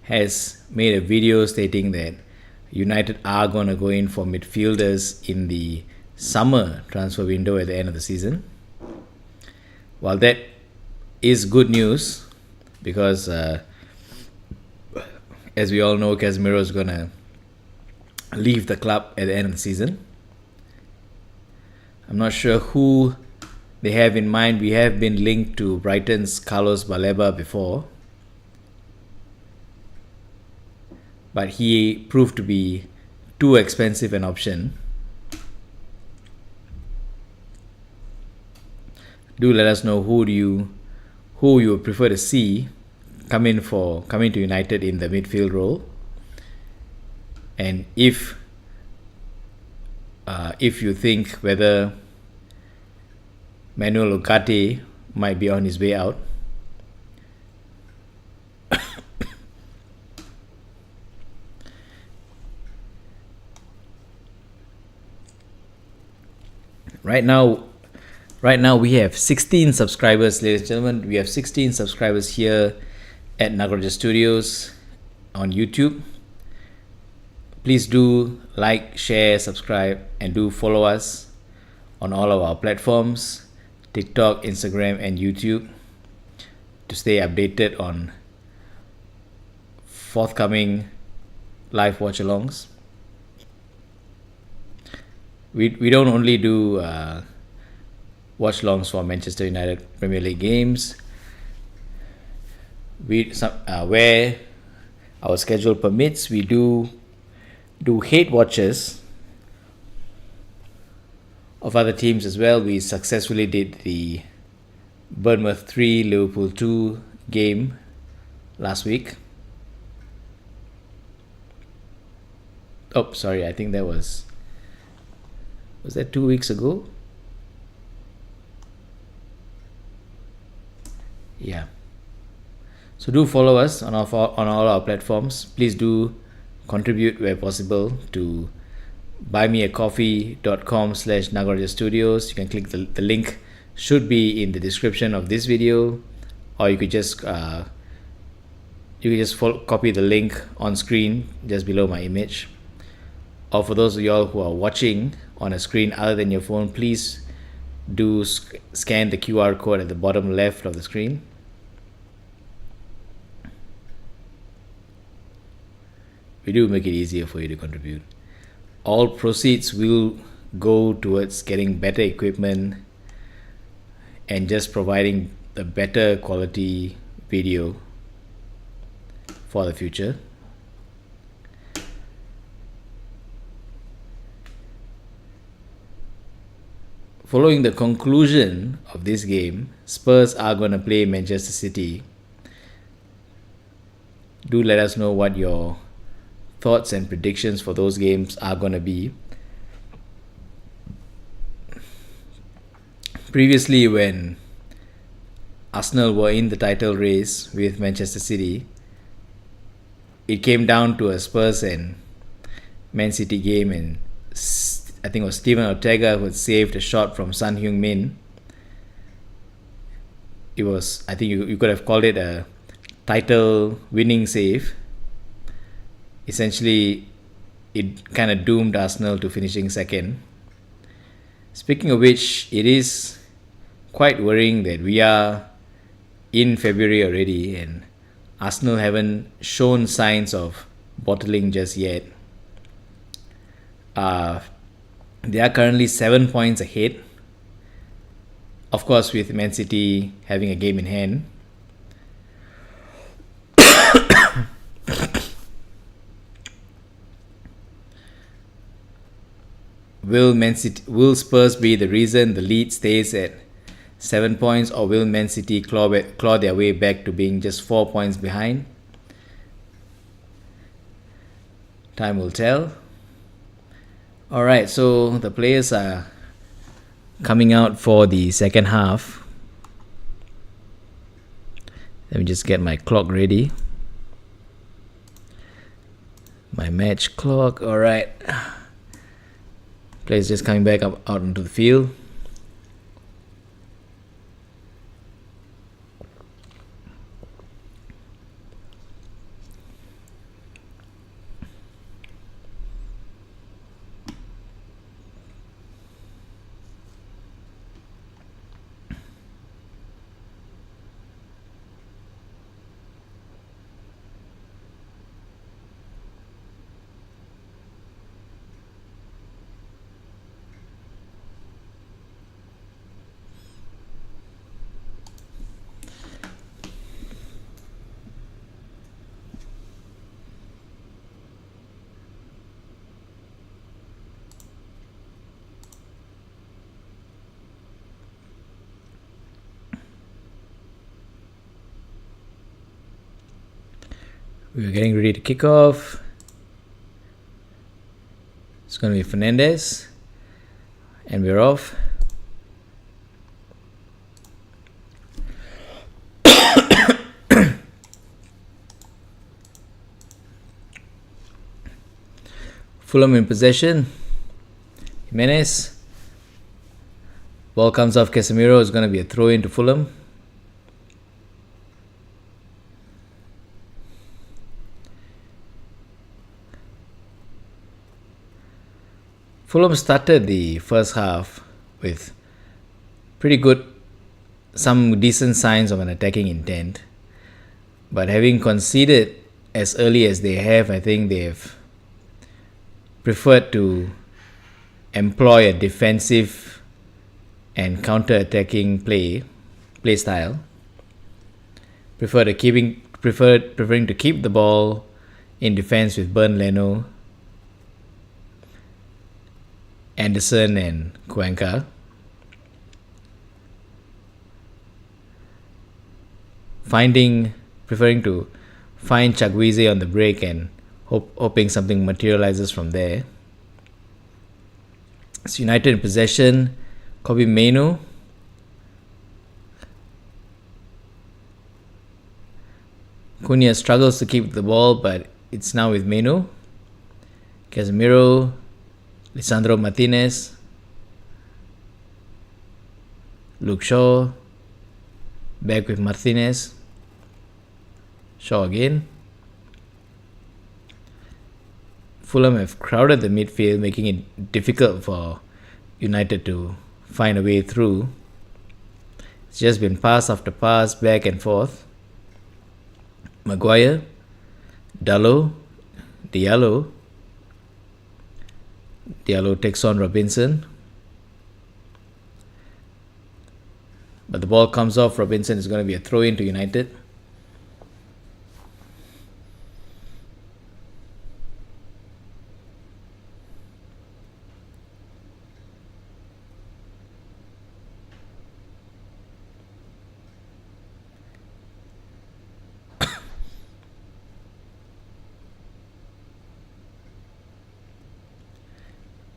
has made a video stating that United are going to go in for midfielders in the summer transfer window at the end of the season. While that is good news, because as we all know, Casemiro is going to leave the club at the end of the season. I'm not sure who they have in mind. We have been linked to Brighton's Carlos Baleba before, but he proved to be too expensive an option. Do let us know who you would prefer to see coming to United in the midfield role, and if you think whether Manuel Ugarte might be on his way out. Right now we have 16 subscribers, ladies and gentlemen. We have 16 subscribers here at Nagarajah Studios on YouTube. Please do like, share, subscribe, and do follow us on all of our platforms, TikTok, Instagram, and YouTube, to stay updated on forthcoming live watch-alongs. We don't only do watch-alongs for Manchester United Premier League games. Where our schedule permits, we do hate watches of other teams as well. We successfully did the Bournemouth 3, Liverpool 2 game last week. Oh, sorry, I think that was that 2 weeks ago? Yeah. So do follow us on all our platforms. Please do contribute where possible to buymeacoffee.com/Nagarajah Studios. You can click the link, should be in the description of this video, or you could just copy the link on screen just below my image. Or for those of y'all who are watching on a screen other than your phone, please do scan the QR code at the bottom left of the screen. We do make it easier for you to contribute. All proceeds will go towards getting better equipment and just providing the better quality video for the future. following the conclusion of this game, Spurs are going to play Manchester City. Do let us know what your thoughts and predictions for those games are going to be. Previously, when Arsenal were in the title race with Manchester City, it came down to a Spurs and Man City game, and I think it was Steven Ortega who had saved a shot from Son Heung-min. It was, I think you could have called it a title winning save. Essentially, it kind of doomed Arsenal to finishing second. Speaking of which, it is quite worrying that we are in February already and Arsenal haven't shown signs of bottling just yet. They are currently 7 points ahead. Of course, with Man City having a game in hand. Will Spurs be the reason the lead stays at 7 points, or will Man City claw their way back to being just 4 points behind? Time will tell. Alright, so the players are coming out for the second half. Let me just get my clock ready. My match clock, alright. Players just coming back out onto the field. We're getting ready to kick off. It's going to be Fernandez. And we're off. Fulham in possession. Jimenez. Ball comes off Casemiro. It's going to be a throw into Fulham. Fulham started the first half with some decent signs of an attacking intent. But having conceded as early as they have, I think they've preferred to employ a defensive and counter-attacking play style. Preferring to keep the ball in defense with Bernd Leno, Anderson and Cuenca. Preferring to find Chukwueze on the break and hoping something materializes from there. It's United in possession. Kobe Mainoo. Cunha struggles to keep the ball, but it's now with Mainoo. Casemiro. Lisandro Martinez, Luke Shaw, back with Martinez, Shaw again. Fulham have crowded the midfield, making it difficult for United to find a way through. It's just been pass after pass, back and forth. Maguire, Diallo takes on Robinson. But the ball comes off Robinson. Is going to be a throw in to United.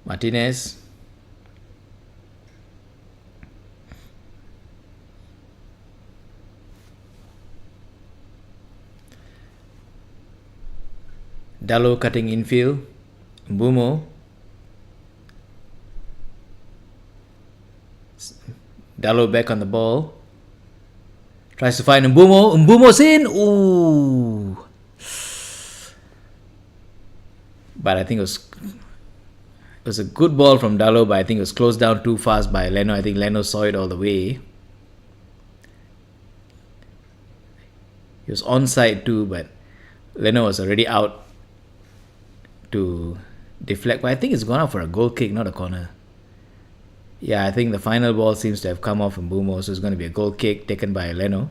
Martinez. Dalot cutting infield. Mbumo. Dalot back on the ball. Tries to find Mbumo. Mbumo's in. Ooh. But I think it was a good ball from Dalot, but I think it was closed down too fast by Leno. I think Leno saw it all the way. He was onside too, but Leno was already out to deflect. But I think it's gone out for a goal kick, not a corner. Yeah, I think the final ball seems to have come off from Mbumo, so it's going to be a goal kick taken by Leno.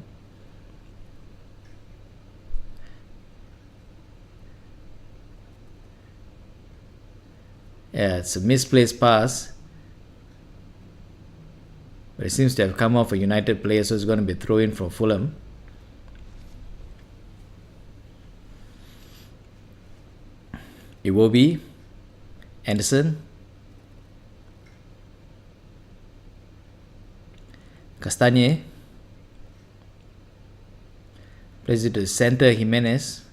Yeah, it's a misplaced pass. But it seems to have come off a United player, so it's going to be thrown in for Fulham. Iwobi. Anderson. Castagne. Plays it to the center, Jimenez.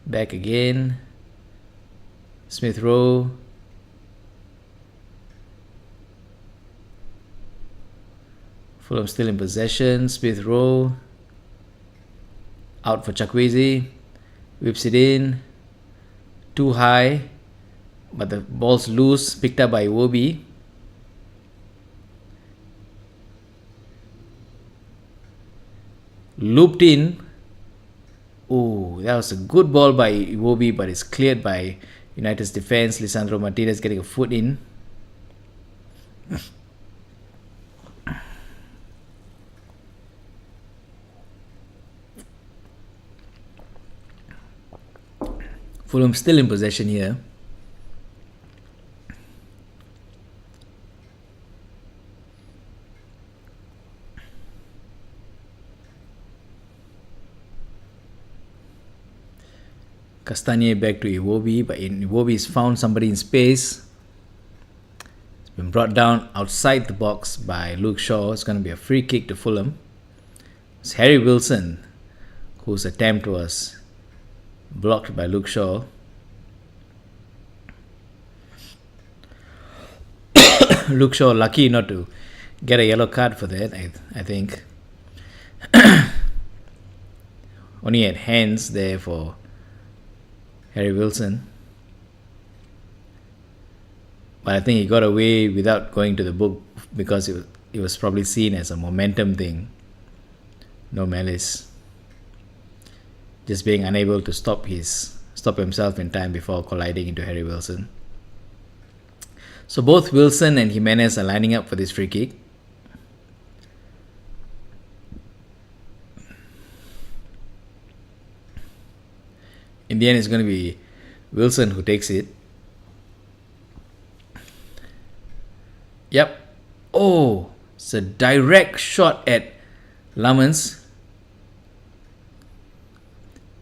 Back again. Smith Rowe. Fulham still in possession. Smith Rowe. Out for Chukwueze. Whips it in. Too high. But the ball's loose. Picked up by Iwobi. Looped in. Oh, that was a good ball by Iwobi, but it's cleared by United's defense. Lisandro Martinez getting a foot in. Fulham still in possession here. Castagne back to Iwobi, but Iwobi's found somebody in space. It's been brought down outside the box by Luke Shaw. It's going to be a free kick to Fulham. It's Harry Wilson, whose attempt was blocked by Luke Shaw. Luke Shaw lucky not to get a yellow card for that, I think. Only had hands there for Harry Wilson. But I think he got away without going to the book because it was probably seen as a momentum thing. No malice. Just being unable to stop himself in time before colliding into Harry Wilson. So both Wilson and Jimenez are lining up for this free kick. In the end, it's going to be Wilson who takes it. Yep. Oh, it's a direct shot at Lamans.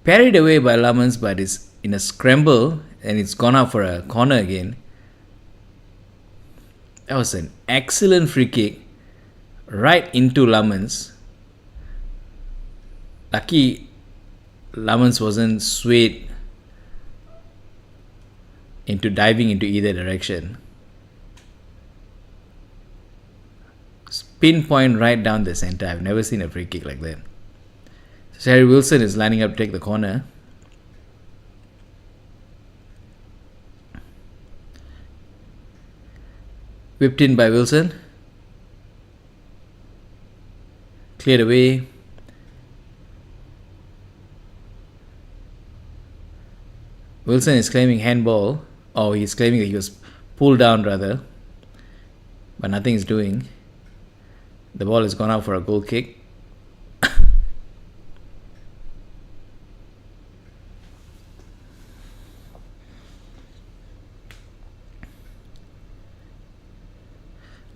Parried away by Lamans, but it's in a scramble and it's gone out for a corner again. That was an excellent free kick right into Lamans. Lucky Lamans wasn't swayed into diving into either direction. Pinpoint right down the center. I've never seen a free kick like that. So Harry Wilson is lining up to take the corner. Whipped in by Wilson. Cleared away. Wilson is claiming handball. Oh, he's claiming that he was pulled down rather. But nothing is doing. The ball has gone out for a goal kick.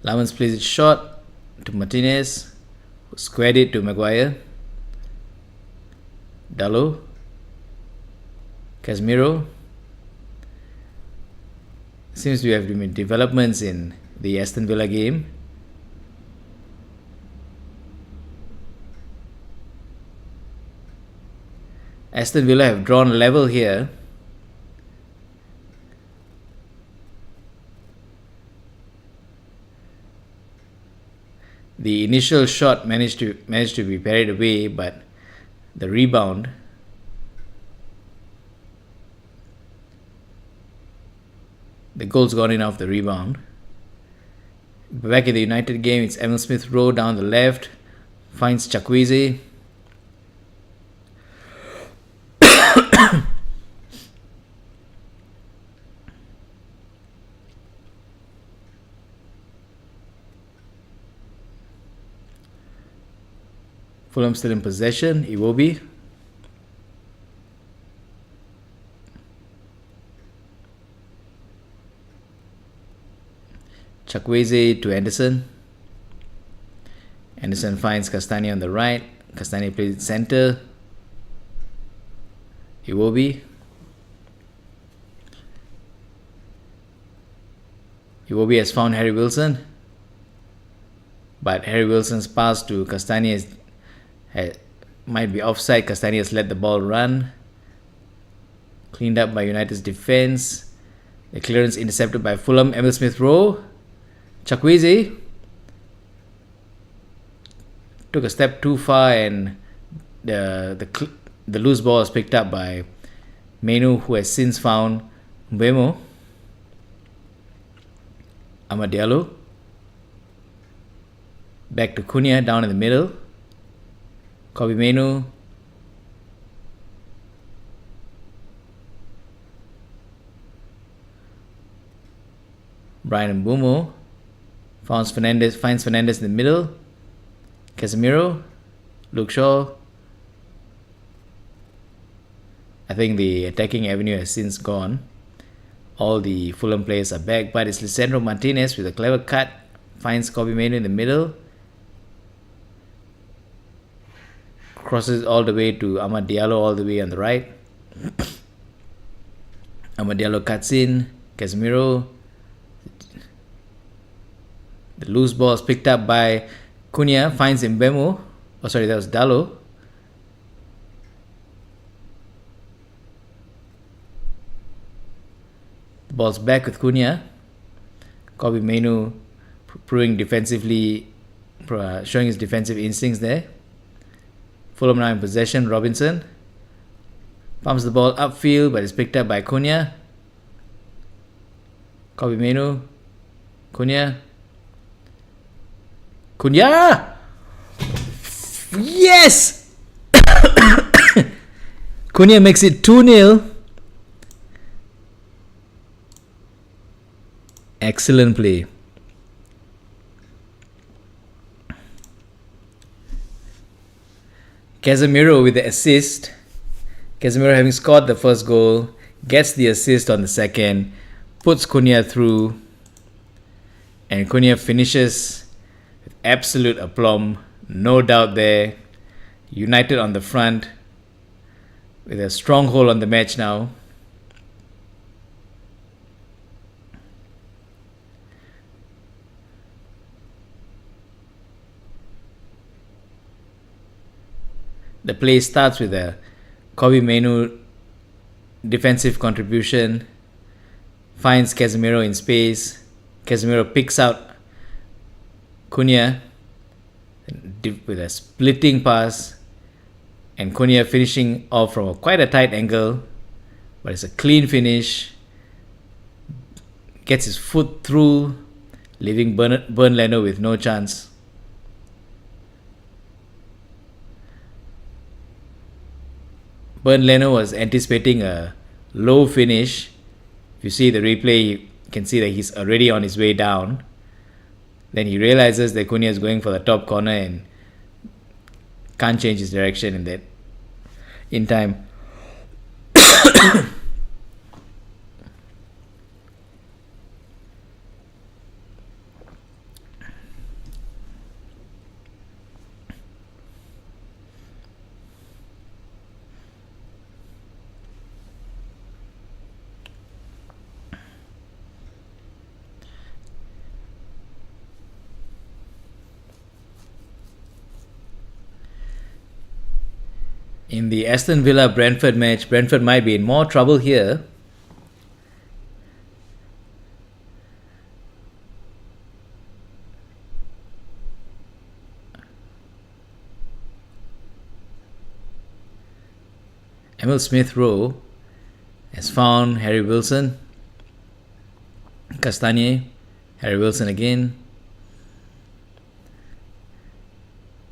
Lamans plays it short to Martinez, who squared it to Maguire. Dalot. Casemiro. Seems to have been developments in the Aston Villa game. Aston Villa have drawn level here. The initial shot managed to be parried away, but the rebound, the goal's gone in off the rebound. Back in the United game, it's Emil Smith Rowe down the left, finds Chukwueze. Fulham still in possession. Iwobi. Chukwueze to Anderson. Anderson finds Castagna on the right. Castagna plays it center. Iwobi. Iwobi has found Harry Wilson. But Harry Wilson's pass to Castagna might be offside. Castagna has let the ball run. Cleaned up by United's defense. The clearance intercepted by Fulham. Emil Smith Rowe. Chukwueze took a step too far, and the loose ball was picked up by Menu, who has since found Mbeumo. Amad Diallo. Back to Cunha down in the middle. Kobbie Mainoo. Brian Mbeumo finds Fernandes in the middle. Casemiro. Luke Shaw. I think the attacking avenue has since gone. All the Fulham players are back, but it's Lisandro Martinez with a clever cut. Finds Kobbie Mainoo in the middle. Crosses all the way to Amad Diallo all the way on the right. Amad Diallo cuts in. Casemiro. The loose ball is picked up by Cunha. Finds Mbeumo. Oh, sorry, that was Dallo. The ball's back with Cunha. Kobbie Mainoo showing his defensive instincts there. Fulham now in possession. Robinson pumps the ball upfield, but it's picked up by Cunha. Kobbie Mainoo. Cunha. Yes! Cunha makes it 2-0. Excellent play. Casemiro with the assist. Casemiro, having scored the first goal, gets the assist on the second, puts Cunha through, and Cunha finishes with absolute aplomb. No doubt there. United on the front with a stronghold on the match now. The play starts with a Kobbie Mainoo defensive contribution. Finds Casemiro in space. Casemiro picks out Cunha with a splitting pass. And Cunha finishing off from quite a tight angle. But it's a clean finish. Gets his foot through, leaving Bernd Leno with no chance. Bernd Leno was anticipating a low finish. If you see the replay, you can see that he's already on his way down. Then he realizes that Cunha is going for the top corner and can't change his direction in time. In the Aston Villa Brentford match, Brentford might be in more trouble here. Emil Smith Rowe has found Harry Wilson. Castagne, Harry Wilson again.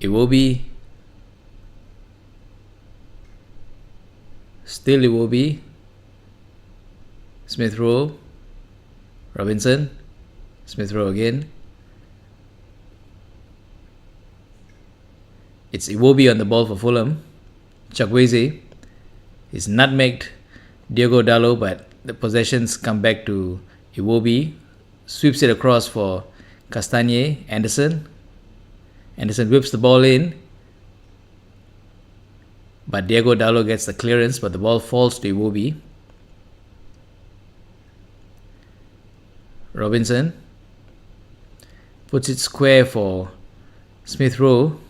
Iwobi. Still Iwobi. Smith Rowe. Robinson. Smith Rowe again. It's Iwobi on the ball for Fulham. Chukwueze is nutmegged Diogo Dalot, but the possessions come back to Iwobi. Sweeps it across for Castagne. Anderson. Anderson whips the ball in, but Diogo Dalot gets the clearance, but the ball falls to Iwobi. Robinson puts it square for Smith Rowe.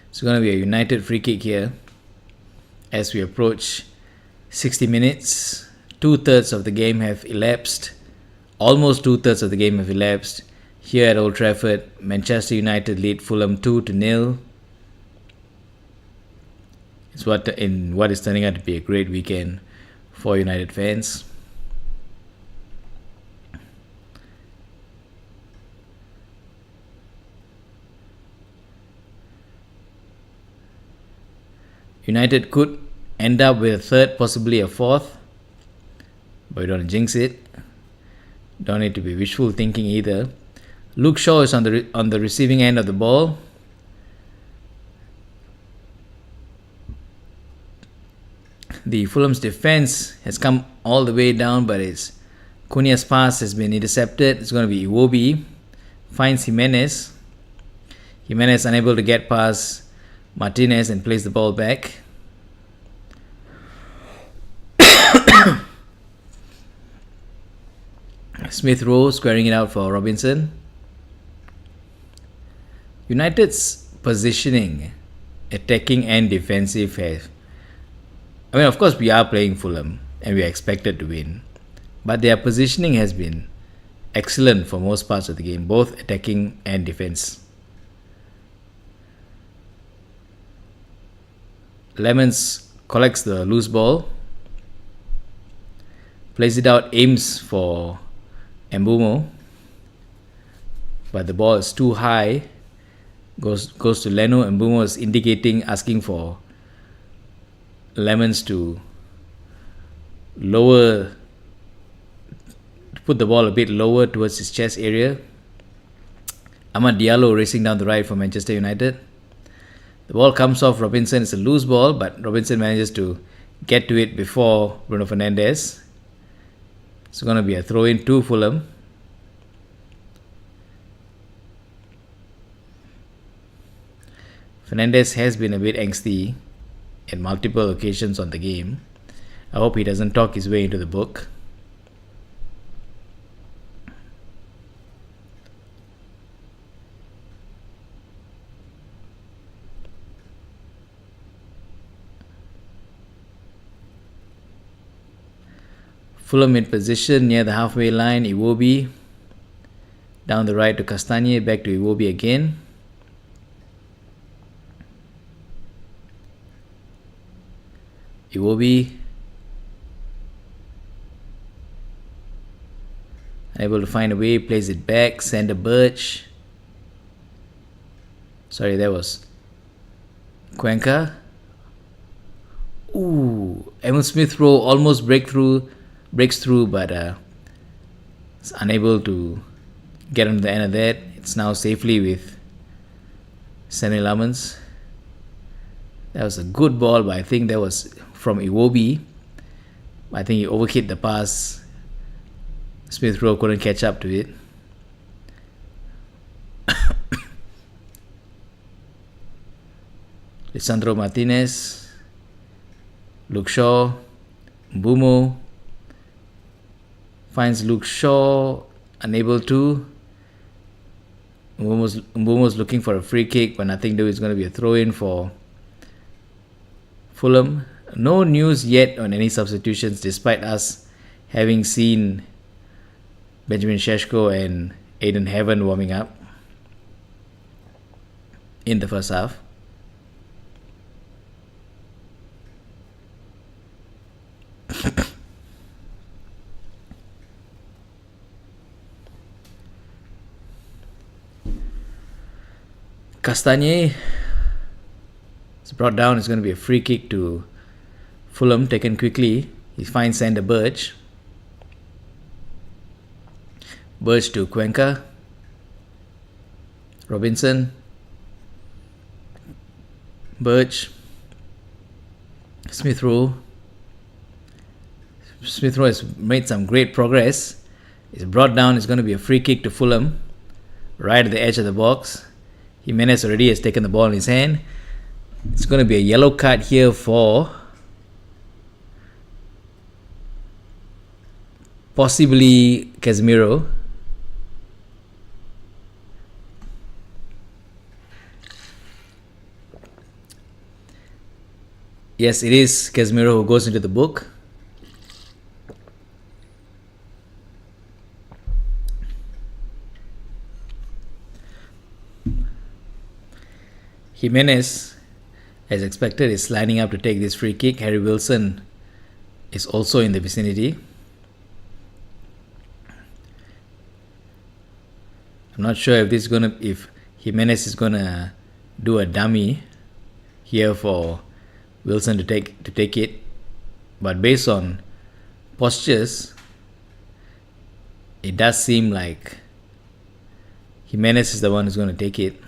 It's going to be a United free kick here as we approach 60 minutes. 2/3 of the game have elapsed. Almost 2/3 of the game have elapsed. Here at Old Trafford, Manchester United lead Fulham 2-0. It's what is turning out to be a great weekend for United fans. United could end up with a third, possibly a fourth, but we don't jinx it. Don't need to be wishful thinking either. Luke Shaw is on the receiving end of the ball. The Fulham's defense has come all the way down, but Cunha's pass has been intercepted. It's going to be Iwobi. Finds Jimenez. Jimenez unable to get past Martinez and plays the ball back. Smith Rowe squaring it out for Robinson. United's positioning, attacking and defensive, of course we are playing Fulham and we are expected to win, but their positioning has been excellent for most parts of the game, both attacking and defense. Lemons collects the loose ball, plays it out, aims for Mbumo, but the ball is too high. Goes to Leno. Mbumo is asking for Lemons to put the ball a bit lower towards his chest area. Amad Diallo racing down the right for Manchester United. The ball comes off Robinson. It's a loose ball, but Robinson manages to get to it before Bruno Fernandes. It's going to be a throw-in to Fulham. Fernandes has been a bit angsty at multiple occasions on the game. I hope he doesn't talk his way into the book. Fulham in position near the halfway line. Iwobi down the right to Castagne, back to Iwobi again. Iwobi unable to find a way, plays it back. Sander Birch. Sorry, that was Cuenca. Emil Smith Rowe almost breaks through, but is unable to get on the end of that. It's now safely with Samuel Lamans. That was a good ball, but I think that was from Iwobi. I think he overhit the pass. Smith Rowe couldn't catch up to it. Lisandro Martinez, Luke Shaw, Mbumo, Finds Luke Shaw unable to. Mbumo's looking for a free kick, but nothing to. It's going to be a throw-in for Fulham. No news yet on any substitutions, despite us having seen Benjamin Šeško and Aidan Heaven warming up in the first half. Castagne is brought down. It's going to be a free kick to Fulham, taken quickly. He finds Sander Birch. Birch to Cuenca. Robinson. Birch. Smith Rowe. Smith Rowe has made some great progress. It's brought down. It's going to be a free kick to Fulham, right at the edge of the box. Jimenez already has taken the ball in his hand. It's going to be a yellow card here for possibly Casemiro. Yes, it is Casemiro who goes into the book. Jimenez, as expected, is lining up to take this free kick. Harry Wilson is also in the vicinity. I'm not sure if Jimenez is gonna do a dummy here for Wilson to take it, but based on postures, it does seem like Jimenez is the one who's going to take it.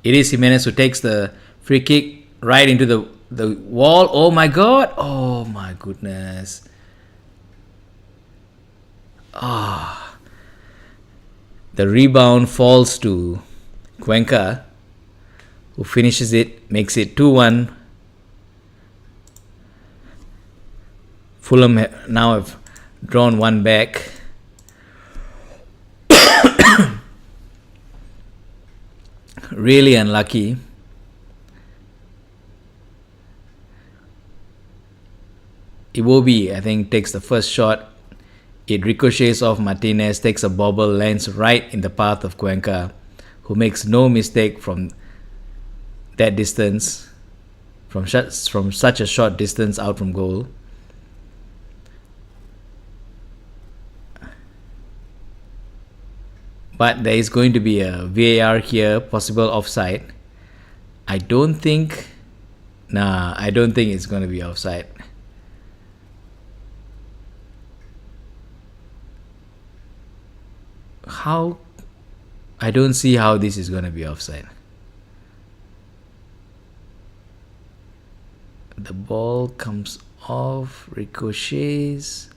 It is Jimenez who takes the free kick right into the wall. Oh my god! Oh my goodness! The rebound falls to Cuenca, who finishes it, makes it 2-1. Fulham now have drawn one back. Really unlucky. Iwobi, I think, takes the first shot. It ricochets off Martinez, takes a bobble, lands right in the path of Cuenca, who makes no mistake from that distance, from such a short distance out from goal. But there is going to be a VAR here, possible offside. I don't think it's going to be offside. I don't see how this is going to be offside. The ball comes off, ricochets.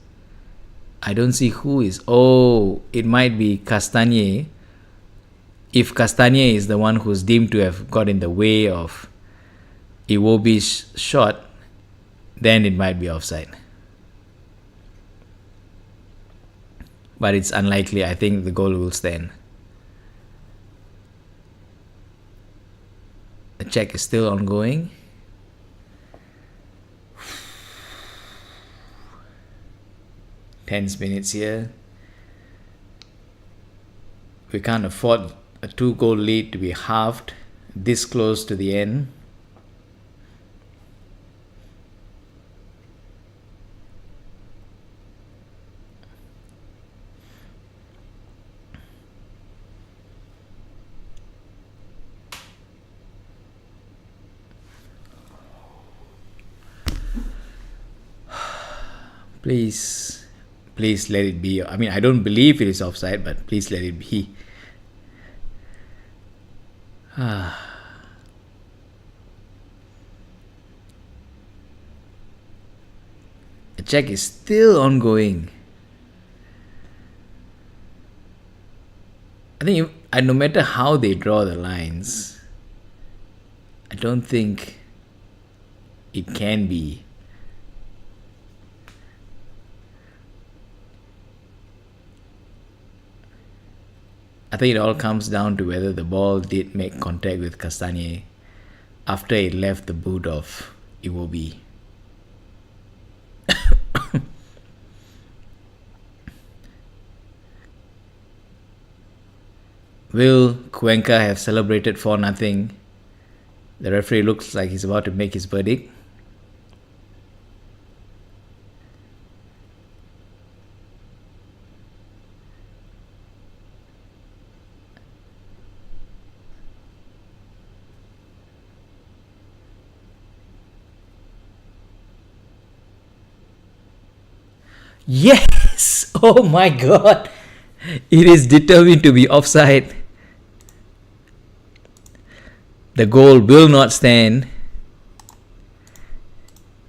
I don't see who is. Oh, it might be Castagne. If Castagne is the one who's deemed to have got in the way of Iwobi's shot, then it might be offside. But it's unlikely. I think the goal will stand. The check is still ongoing. Tense minutes here. We can't afford a 2-goal lead to be halved this close to the end. Please let it be. I mean, I don't believe it is offside, but please let it be. The check is still ongoing. I think no matter how they draw the lines, I don't think it can be I think it all comes down to whether the ball did make contact with Castagne after it left the boot of Iwobi. Will Cuenca have celebrated 4-0? The referee looks like he's about to make his verdict. Yes! Oh my god! It is determined to be offside. The goal will not stand.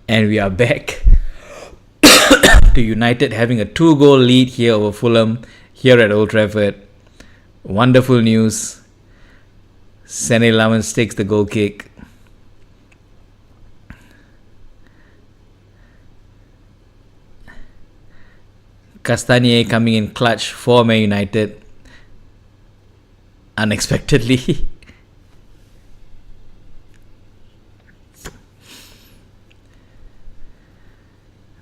And we are back to United having a 2-goal lead here over Fulham here at Old Trafford. Wonderful news. Sene Lammens takes the goal kick. Castagne coming in clutch for Man United unexpectedly.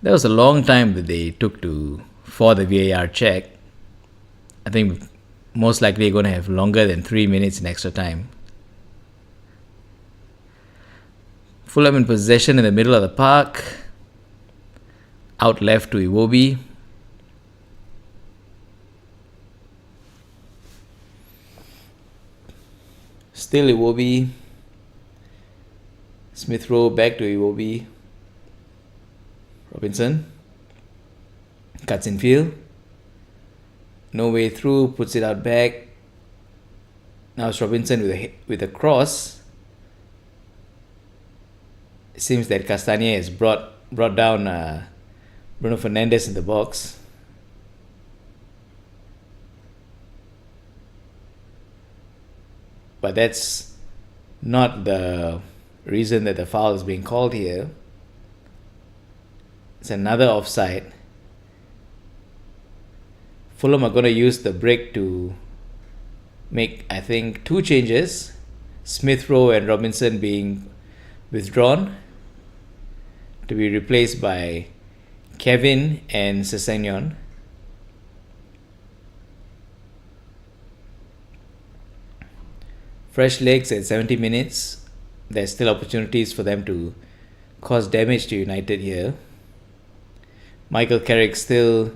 That was a long time that they took for the VAR check. I think most likely they're going to have longer than 3 minutes in extra time. Fulham in possession in the middle of the park. Out left to Iwobi. Still Iwobi. Smith Rowe back to Iwobi. Robinson. Cuts in field. No way through. Puts it out back. Now it's Robinson with a cross. It seems that Castagne has brought down Bruno Fernandes in the box. But that's not the reason that the foul is being called here. It's another offside. Fulham are going to use the break to make, I think, 2 changes. Smith Rowe and Robinson being withdrawn to be replaced by Kevin and Sessegnon. Fresh legs at 70 minutes. There's still opportunities for them to cause damage to United here. Michael Carrick still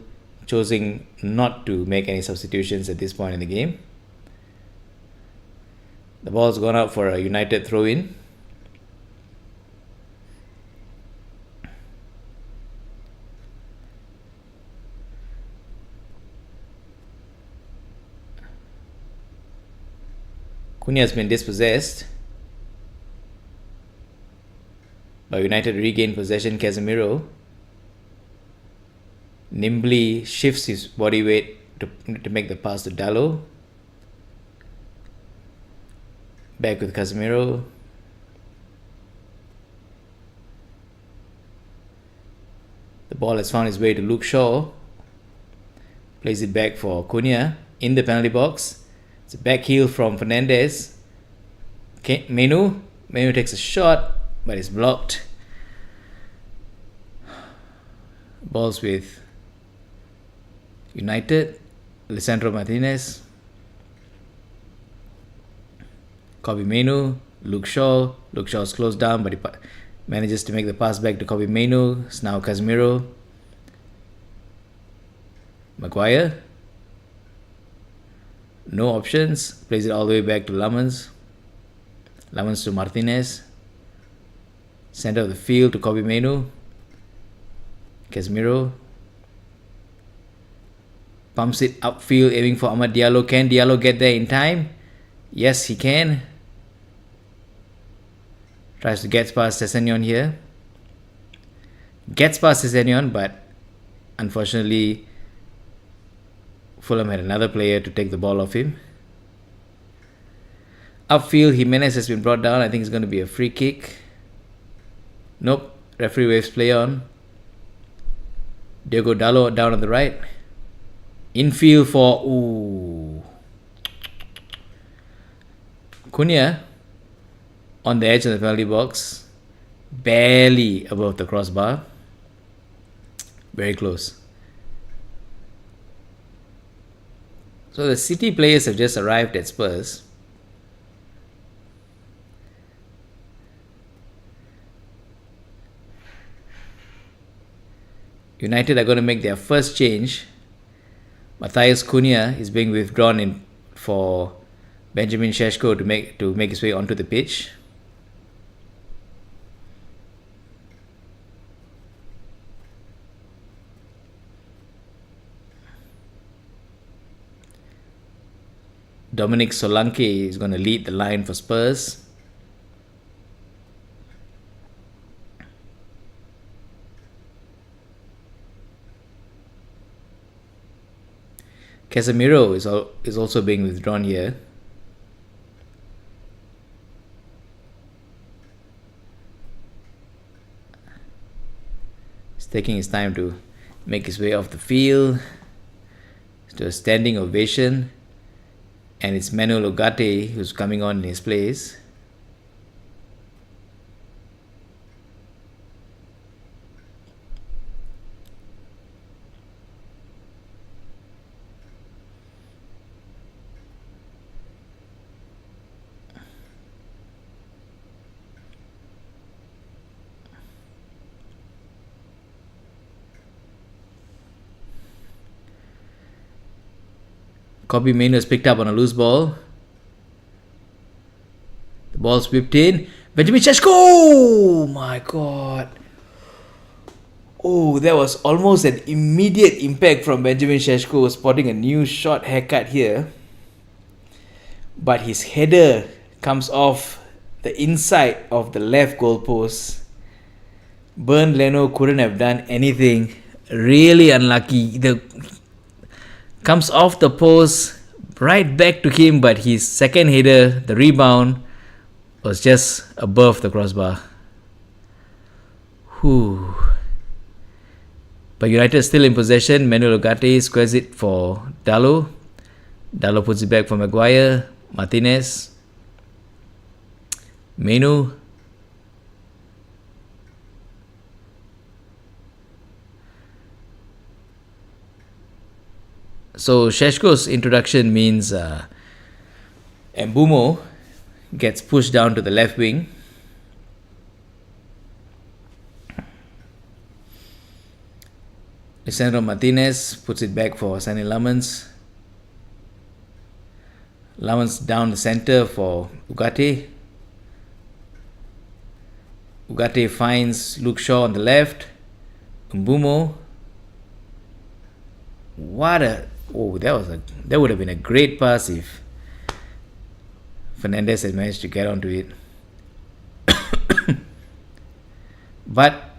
choosing not to make any substitutions at this point in the game. The ball's gone out for a United throw-in. Cunha has been dispossessed. But United regain possession. Casemiro nimbly shifts his body weight to make the pass to Dalot. Back with Casemiro. The ball has found its way to Luke Shaw. Plays it back for Cunha in the penalty box. It's a back heel from Fernandes. Menu takes a shot, but it's blocked. Balls with United. Lisandro Martinez. Kobe Menu. Luke Shaw. Luke Shaw's closed down, but he manages to make the pass back to Kobe Menu. It's now Casemiro. Maguire. No options. Plays it all the way back to Lammens. Lammens to Martinez. Center of the field to Kobe Menu. Casemiro. Pumps it upfield, aiming for Amad Diallo. Can Diallo get there in time? Yes, he can. Tries to get past Sessegnon here. Gets past Sessegnon, but unfortunately Fulham had another player to take the ball off him. Upfield, Jimenez has been brought down. I think it's going to be a free kick. Nope. Referee waves play on. Diogo Dalot down on the right. Infield for... Ooh. Cunha on the edge of the penalty box, barely above the crossbar. Very close. So the City players have just arrived at Spurs. United are going to make their first change. Matthias Cunha is being withdrawn for Benjamin Šeško to make his way onto the pitch. Dominic Solanke is going to lead the line for Spurs. Casemiro is also being withdrawn here. He's taking his time to make his way off the field to a standing ovation. And it's Manuel Ugarte who's coming on in his place. Kobbie Mainoo is picked up on a loose ball. The ball's whipped in. Benjamin Šeško! Oh my god. Oh, that was almost an immediate impact from Benjamin Šeško, spotting a new short haircut here. But his header comes off the inside of the left goalpost. Bernd Leno couldn't have done anything. Really unlucky. Comes off the post, right back to him, but his second header, the rebound, was just above the crossbar. Whew. But United is still in possession. Manuel Ugarte squares it for Dalot. Dalot puts it back for Maguire. Martinez. Mainoo. So Šeško's introduction means Mbeumo gets pushed down to the left wing. Lisandro Martinez puts it back for Sani Lamens. Lamens down the centre for Ugarte. Ugarte finds Luke Shaw on the left. Mbeumo. That would have been a great pass if Fernandes had managed to get onto it. But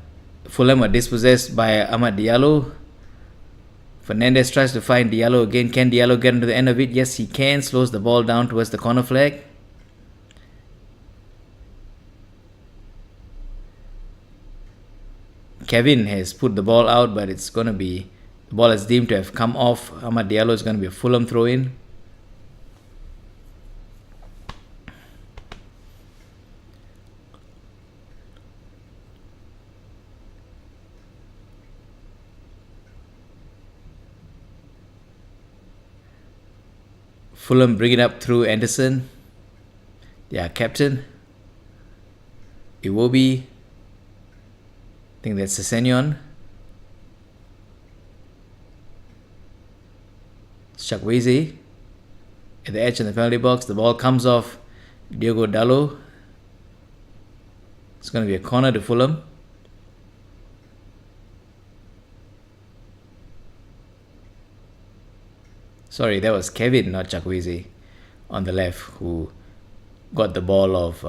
Fulham are dispossessed by Amad Diallo. Fernandes tries to find Diallo again. Can Diallo get into the end of it? Yes, he can. Slows the ball down towards the corner flag. Kevin has put the ball out, but it's going to be... The ball is deemed to have come off. Amad Diallo is going to be a Fulham throw-in. Fulham bring it up through Anderson. Yeah, captain. Iwobi. I think that's Sessegnon. Chukwueze at the edge of the penalty box. The ball comes off Diogo Dalot. It's going to be a corner to Fulham. Sorry, that was Kevin, not Chukwueze, on the left, who got the ball of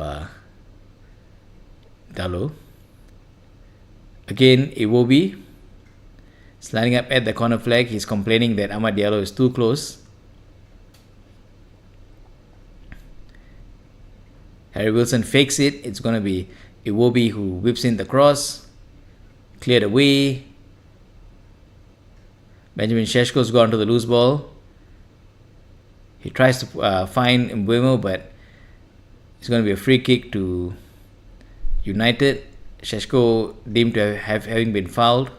Dalot. Again, Iwobi. Sliding up at the corner flag. He's complaining that Amad Diallo is too close. Harry Wilson fakes it. It's going to be Iwobi who whips in the cross. Cleared away. Benjamin Šeško's gone to the loose ball. He tries to find Mbeumo, but It's going to be a free kick to United. Šeško deemed to having been fouled.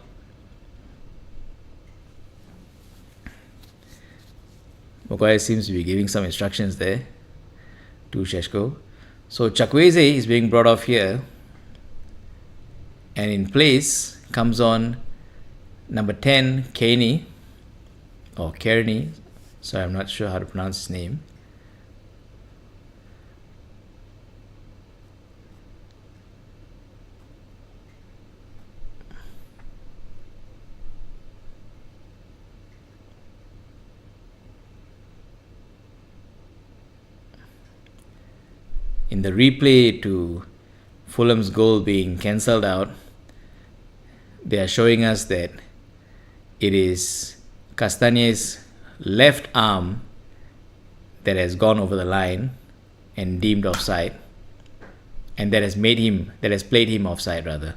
Maguire seems to be giving some instructions there to Šeško. So Chukwueze is being brought off here, and in place comes on number 10, Kearney, or Kearney. Sorry, I'm not sure how to pronounce his name. In the replay to Fulham's goal being cancelled out, they are showing us that it is Castañe's left arm that has gone over the line and deemed offside, and that has played him offside rather.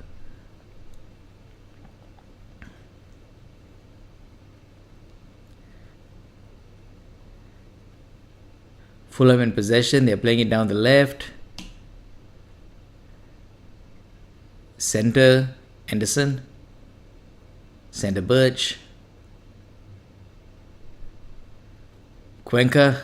Fulham in possession, they're playing it down the left. Centre, Anderson. Centre, Birch. Cuenca.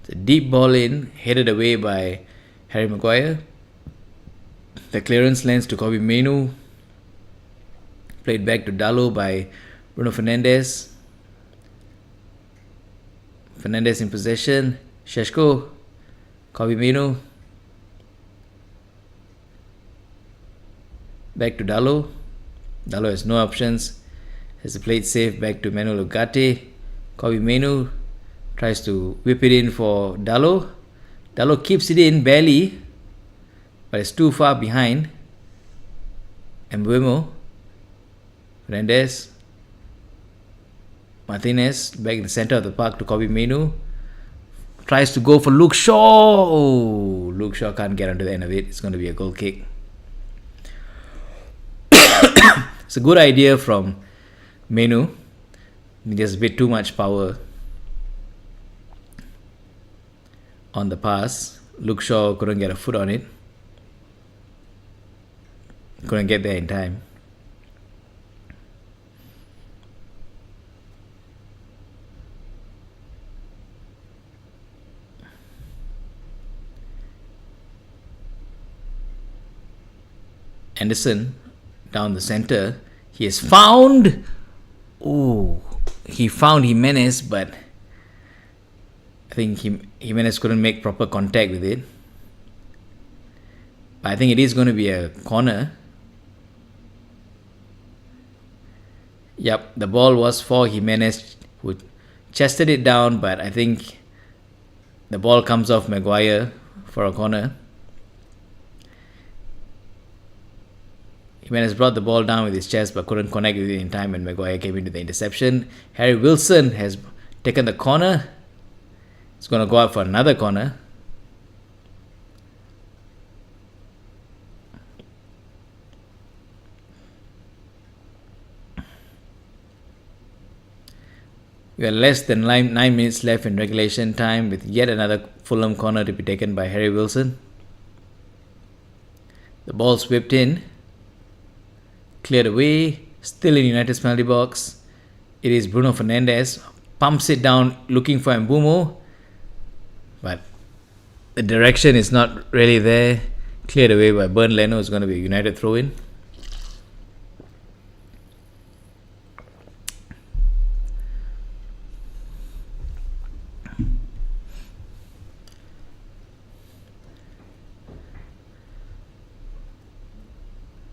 It's a deep ball in, headed away by Harry Maguire. The clearance lands to Kobbie Mainoo. Played back to Dalot by Bruno Fernandes. Fernandes in possession. Šeško. Kobbie Mainoo. Back to Dalot. Dalot has no options. Has the plate safe back to Manuel Ugarte. Kobbie Mainoo tries to whip it in for Dalot. Dalot keeps it in barely, but it's too far behind. Mbeumo. Fernandes. Martinez back in the centre of the park to Kobbie Mainoo. Tries to go for Luke Shaw. Oh, Luke Shaw can't get onto the end of it. It's going to be a goal kick. It's a good idea from Mainoo. Just a bit too much power on the pass. Luke Shaw couldn't get a foot on it. Couldn't get there in time. Anderson down the centre. He has found. Oh, he found Jimenez, but I think Jimenez couldn't make proper contact with it. But I think it is going to be a corner. Yep, the ball was for Jimenez, who chested it down, but I think the ball comes off Maguire for a corner. Jimenez brought the ball down with his chest but couldn't connect with it in time, and Maguire came into the interception. Harry Wilson has taken the corner. It's going to go out for another corner. We are less than 9 minutes left in regulation time, with yet another Fulham corner to be taken by Harry Wilson. The ball's whipped in. Cleared away, still in United's penalty box. It is Bruno Fernandes, pumps it down looking for Mbeumo, but the direction is not really there. Cleared away by Bernd Leno. Is going to be a United throw-in.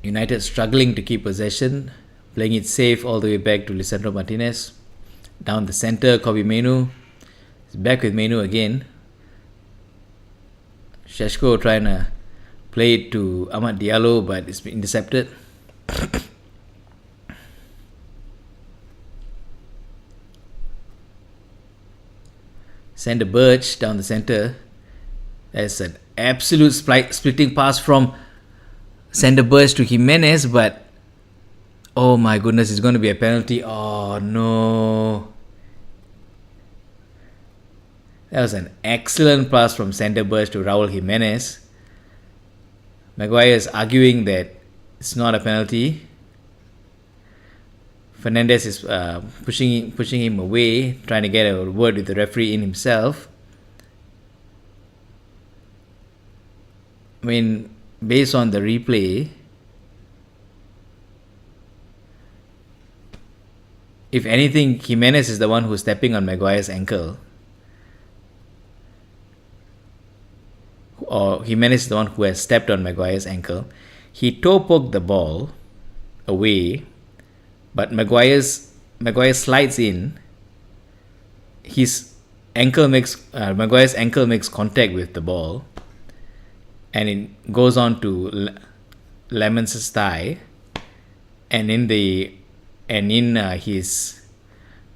United struggling to keep possession, playing it safe all the way back to Lisandro Martinez. Down the centre, Kobbie Mainoo. He's back with Mainoo again. Šeško trying to play it to Amad Diallo, but it's been intercepted. Send a Birch down the centre. That's an absolute splitting pass from Send a Birch to Jimenez, but oh my goodness, it's going to be a penalty. Oh no. That was an excellent pass from centre Birch to Raul Jimenez. Maguire is arguing that it's not a penalty. Fernandez is pushing him away, trying to get a word with the referee in himself. I mean, based on the replay, if anything, Jimenez is the one who's stepping on Maguire's ankle. Or Jimenez is the one who has stepped on Maguire's ankle. He toe poked the ball away, but Maguire slides in. Maguire's ankle makes contact with the ball, and it goes on to Lemons' thigh, and in the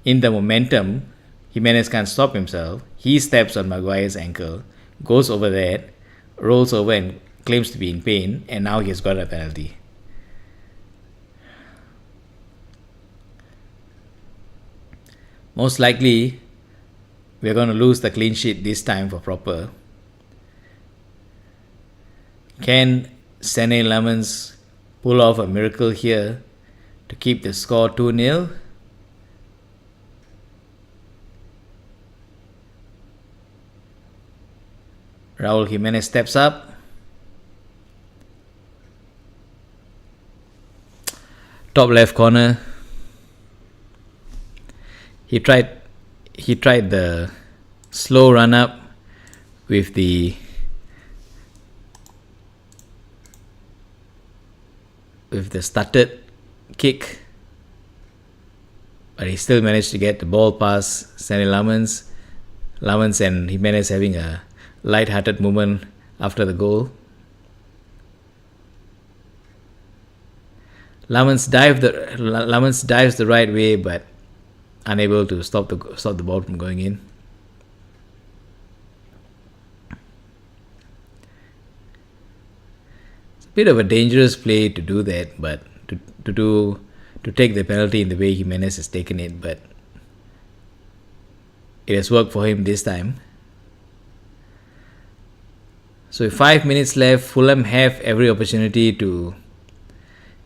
momentum, Jimenez can't stop himself. He steps on Maguire's ankle, goes over that, rolls over and claims to be in pain, and now he has got a penalty. Most likely, we're going to lose the clean sheet this time for proper. Can Sene Lemons pull off a miracle here to keep the score 2-0? Raul Jimenez steps up. Top left corner. He tried the slow run up with the started kick, but he still managed to get the ball past Sandy Lamens and Jimenez having a light-hearted moment after the goal. Lamens dives the right way, but unable to stop the ball from going in. It's a bit of a dangerous play to do that, but to take the penalty in the way Jimenez has taken it, but it has worked for him this time. So with 5 minutes left, Fulham have every opportunity to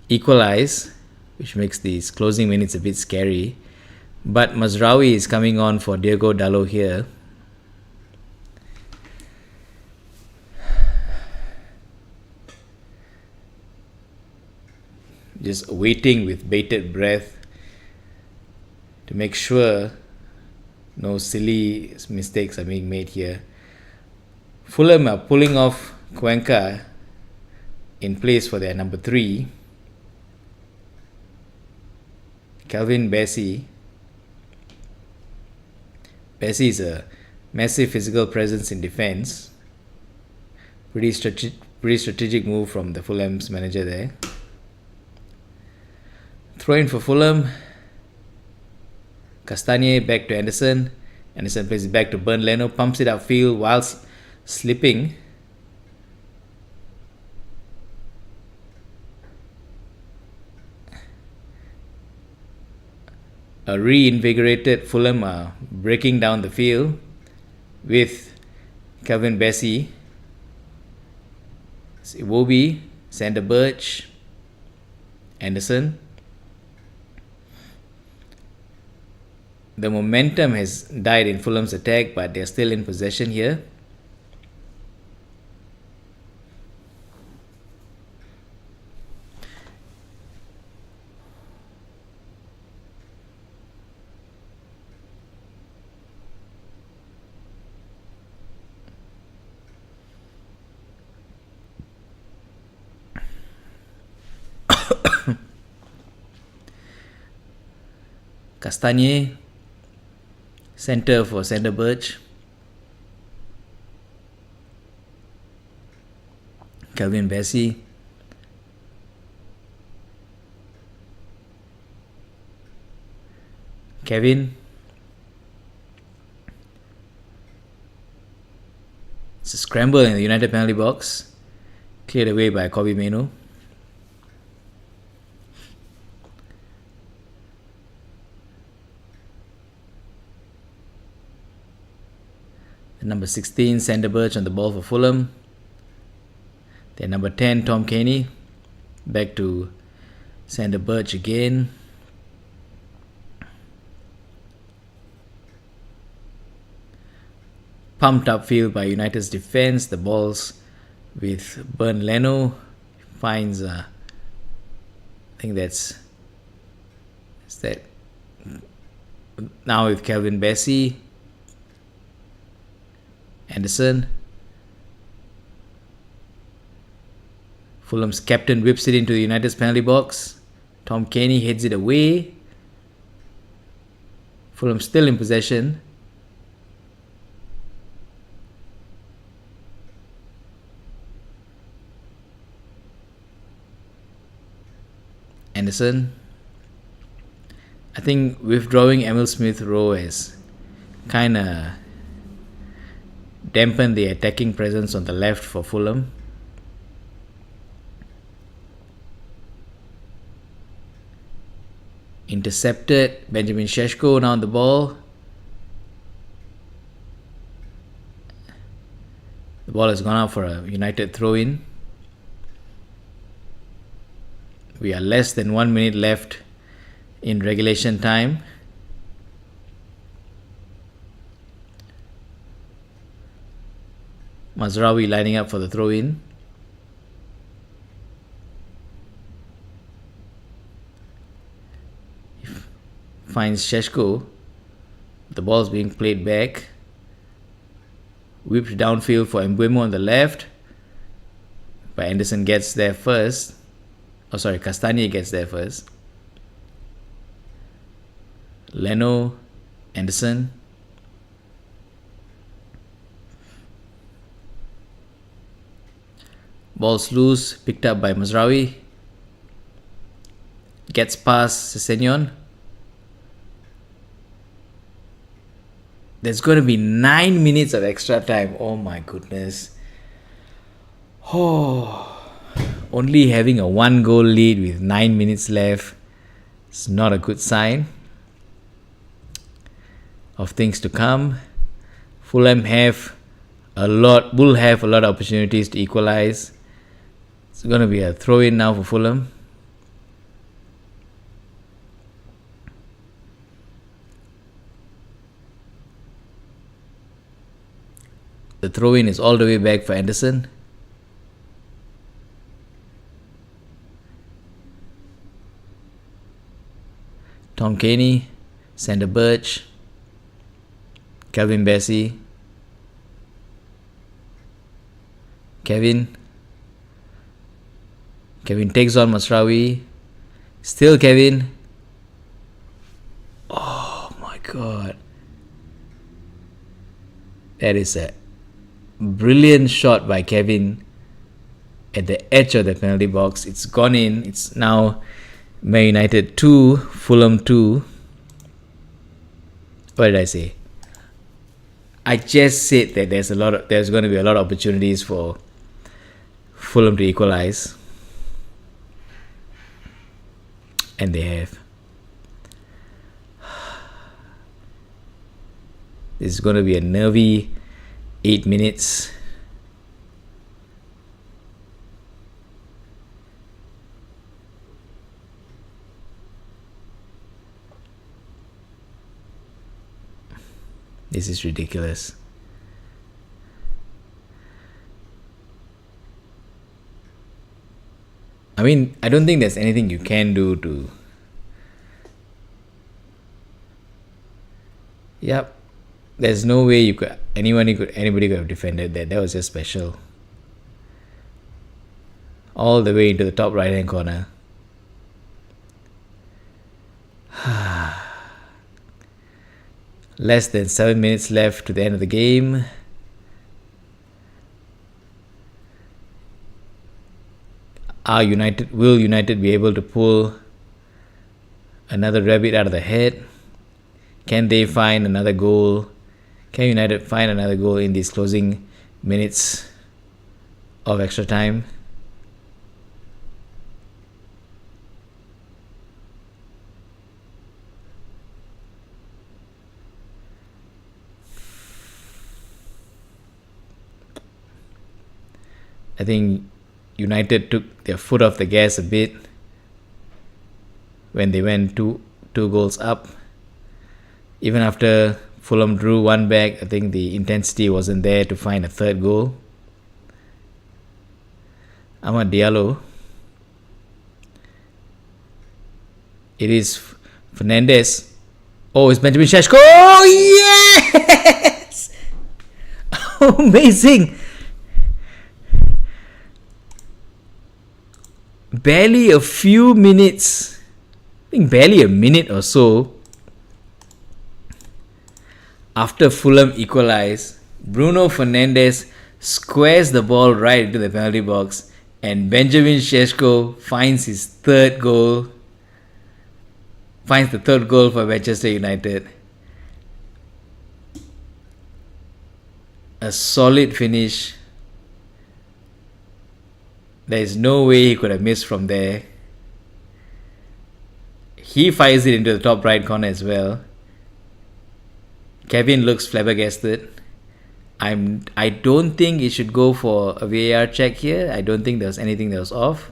equalize, which makes these closing minutes a bit scary. But Mazraoui is coming on for Diego Dalot here. Just waiting with bated breath to make sure no silly mistakes are being made here. Fulham are pulling off Cuenca in place for their number 3. Calvin Bassey. Bassey is a massive physical presence in defence. Pretty strategic move from the Fulham's manager there. Throw in for Fulham. Castagne back to Anderson. Anderson plays it back to Bernd Leno. Pumps it upfield whilst slipping. A reinvigorated Fulham are breaking down the field with Calvin Bassey, Iwobi, Sander Birch, Anderson. The momentum has died in Fulham's attack, but they're still in possession here. Castagne, centre for Sander Birch. Calvin Bassey. Kevin. It's a scramble in the United penalty box. Cleared away by Kobe Mainoo. number 16, Sander Birch on the ball for Fulham. Then number 10, Tom Caney. Back to Sander Birch again. Pumped upfield by United's defence. The ball's with Bernd Leno. Finds, I think that's that. Now with Calvin Bassey. Anderson. Fulham's captain whips it into the United's penalty box. Tom Caney heads it away. Fulham still in possession. Anderson. I think withdrawing Emil Smith Rowe has kind of dampened the attacking presence on the left for Fulham. Intercepted. Benjamin Šeško now on the ball. The ball has gone out for a United throw-in. We are less than 1 minute left in regulation time. Mazraoui lining up for the throw-in. Finds Šeško. The ball's being played back. Whipped downfield for Mbeumo on the left. But Anderson gets there first. Castagne gets there first. Leno, Anderson. Ball's loose, picked up by Mazraoui. Gets past Sessegnon. There's going to be 9 minutes of extra time. Oh my goodness. Only having a 1-goal lead with 9 minutes left is not a good sign of things to come. Fulham will have a lot of opportunities to equalize. It's going to be a throw-in now for Fulham. The throw-in is all the way back for Anderson. Tom Caney, Sander Birch, Calvin Bassey, Kevin takes on Mazraoui. Still Kevin. Oh my God. That is a brilliant shot by Kevin at the edge of the penalty box. It's gone in. It's now Man United 2, Fulham 2. What did I say? I just said that there's going to be a lot of opportunities for Fulham to equalize. And they have. This is going to be a nervy 8 minutes. This is ridiculous. I mean, I don't think there's anything you can do to... Yep. There's no way anybody could have defended that. That was just special. All the way into the top right hand corner. Less than 7 minutes left to the end of the game. Will United be able to pull another rabbit out of the hat? Can they find another goal? Can United find another goal in these closing minutes of extra time? I think United took their foot off the gas a bit when they went two goals up. Even after Fulham drew one back, I think the intensity wasn't there to find a third goal. Amad Diallo. It is Fernandes. Oh, it's Benjamin Šeško. Oh, yes! Amazing. Barely a few minutes, I think barely a minute or so after Fulham equalise, Bruno Fernandes squares the ball right into the penalty box, and Benjamin Šeško finds the third goal for Manchester United. A solid finish. There is no way he could have missed from there. He fires it into the top right corner as well. Kevin looks flabbergasted. I don't think he should go for a VAR check here. I don't think there was anything that was off.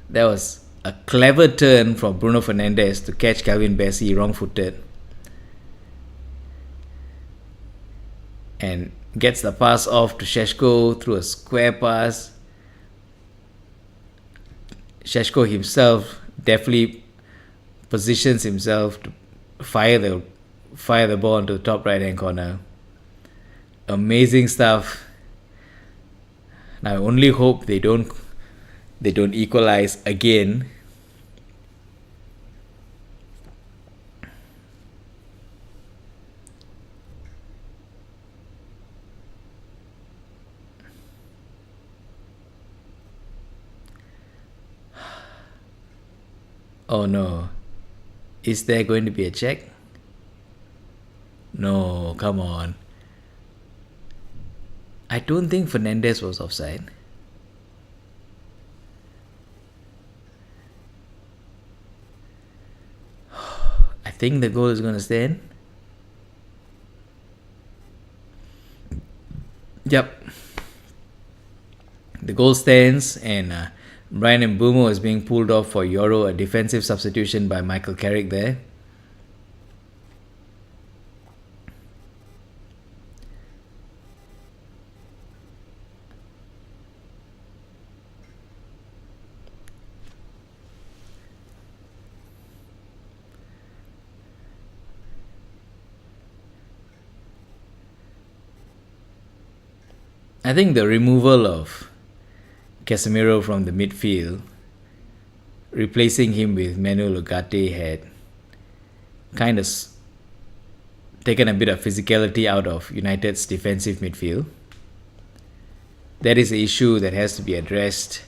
That was a clever turn from Bruno Fernandes to catch Calvin Bassey wrong-footed. And gets the pass off to Šeško through a square pass. Šeško himself definitely positions himself to fire the ball into the top right hand corner. Amazing stuff. Now I only hope they don't equalize again. Oh no. Is there going to be a check? No, come on. I don't think Fernandes was offside. I think the goal is going to stand. Yep. The goal stands, and Brian Mbeumo is being pulled off for Euro, a defensive substitution by Michael Carrick there. I think the removal of Casemiro from the midfield, replacing him with Manuel Ugarte, had kind of taken a bit of physicality out of United's defensive midfield. That is an issue that has to be addressed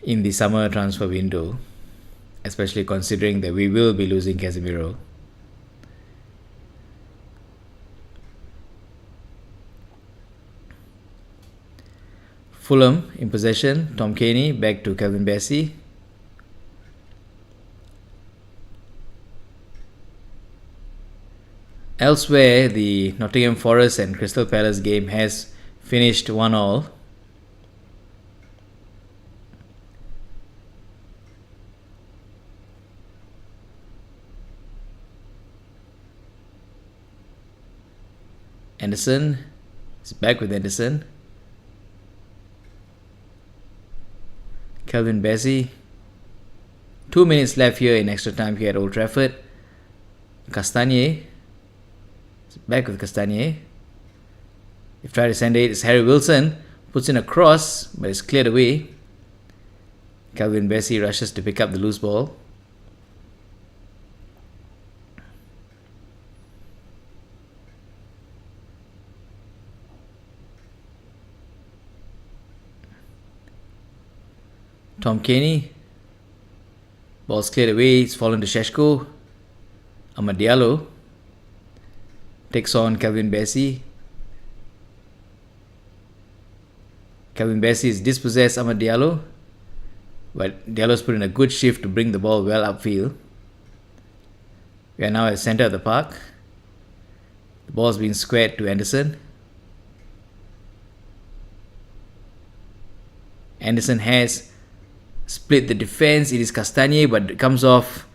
in the summer transfer window, especially considering that we will be losing Casemiro. Fulham in possession. Tom Caney back to Calvin Bassey. Elsewhere, the Nottingham Forest and Crystal Palace game has finished 1-1. Anderson is back with Anderson. Calvin Bassey. 2 minutes left here in extra time here at Old Trafford. Castagne. Back with Castagne. If try to send it, it's Harry Wilson. Puts in a cross, but it's cleared away. Calvin Bassey rushes to pick up the loose ball. Tom Caney. Ball's cleared away. It's fallen to Šeško. Amad Diallo takes on Calvin Bassey. Calvin Bassey is dispossessed Amad Diallo, but Diallo's put in a good shift to bring the ball well upfield. We are now at the centre of the park. The ball's being squared to Anderson. Anderson has split the defense. It is Castagne, but it comes off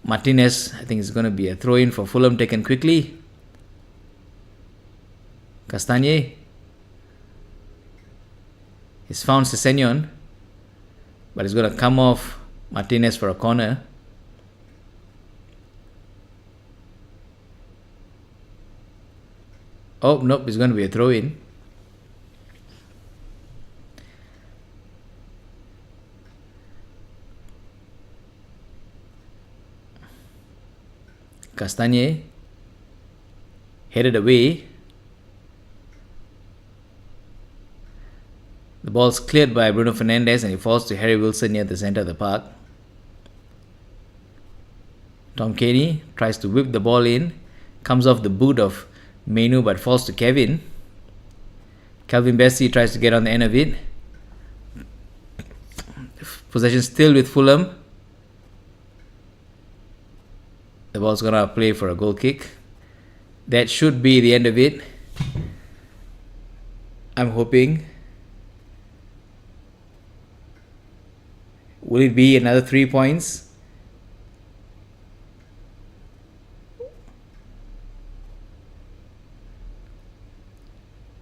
Martinez. I think it's going to be a throw-in for Fulham, taken quickly. Castagne. He's found Sessegnon, but it's going to come off Martinez for a corner. Oh, nope, it's going to be a throw-in. Castagne headed away. The ball's cleared by Bruno Fernandes and it falls to Harry Wilson near the centre of the park. Tom Kenny tries to whip the ball in. Comes off the boot of Mainu but falls to Kevin. Calvin Bessie tries to get on the end of it. Possession still with Fulham. The ball's going to play for a goal kick. That should be the end of it. I'm hoping. Will it be another 3 points?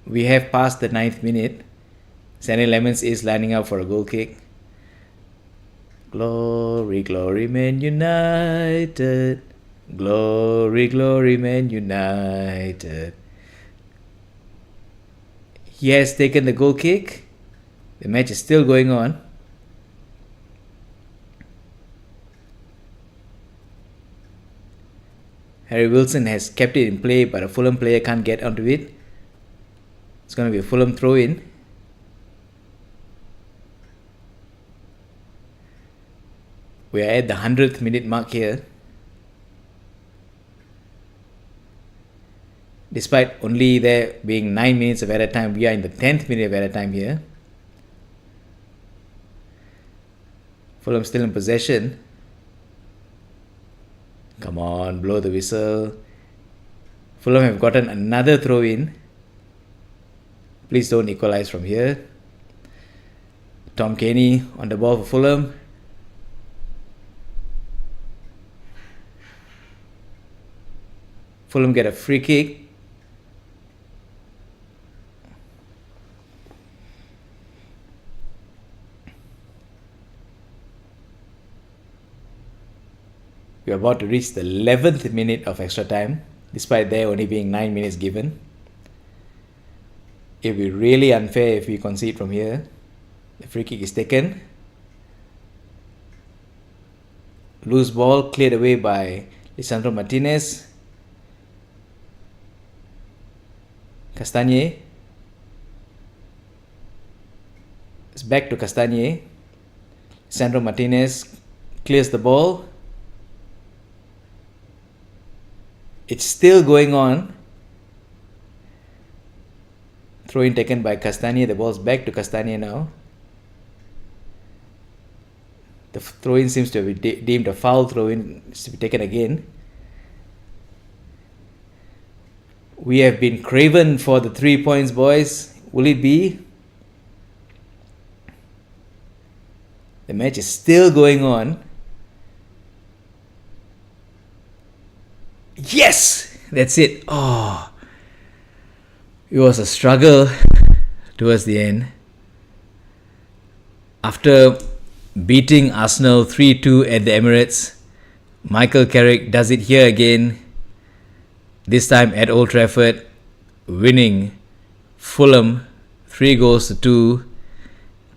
We have passed the 9th minute. Sandy Lemons is lining up for a goal kick. Glory, glory, Man United. Glory, glory, Man United. He has taken the goal kick. The match is still going on. Harry Wilson has kept it in play, but a Fulham player can't get onto it. It's going to be a Fulham throw-in. We are at the 100th minute mark here. Despite only there being 9 minutes of added time, we are in the 10th minute of added time here. Fulham still in possession. Come on, blow the whistle. Fulham have gotten another throw-in. Please don't equalize from here. Tom Kenny on the ball for Fulham. Fulham get a free kick. We are about to reach the 11th minute of extra time, despite there only being 9 minutes given. It will be really unfair if we concede from here. The free kick is taken. Loose ball cleared away by Lisandro Martinez. Castagne. It's back to Castagne. Lisandro Martinez clears the ball. It's still going on. Throw-in taken by Castagne. The ball's back to Castagne now. The throw-in seems to be deemed a foul throw-in. It's to be taken again. We have been craven for the 3 points, boys. Will it be? The match is still going on. Yes! That's it. Oh, it was a struggle towards the end. After beating Arsenal 3-2 at the Emirates, Michael Carrick does it here again. This time at Old Trafford, winning Fulham 3-2.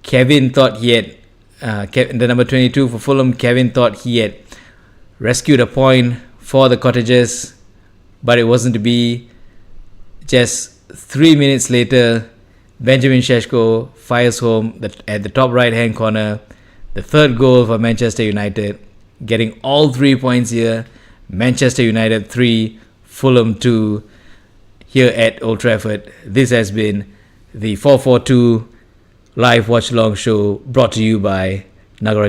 Kevin thought he had, the number 22 for Fulham, Kevin thought he had rescued a point for the Cottagers, but it wasn't to be. Just 3 minutes later, Benjamin Šeško fires home at the top right hand corner, the third goal for Manchester United, getting all 3 points here. Manchester United 3, Fulham 2 here at Old Trafford. This has been the 442 live watch along show brought to you by Nagarajah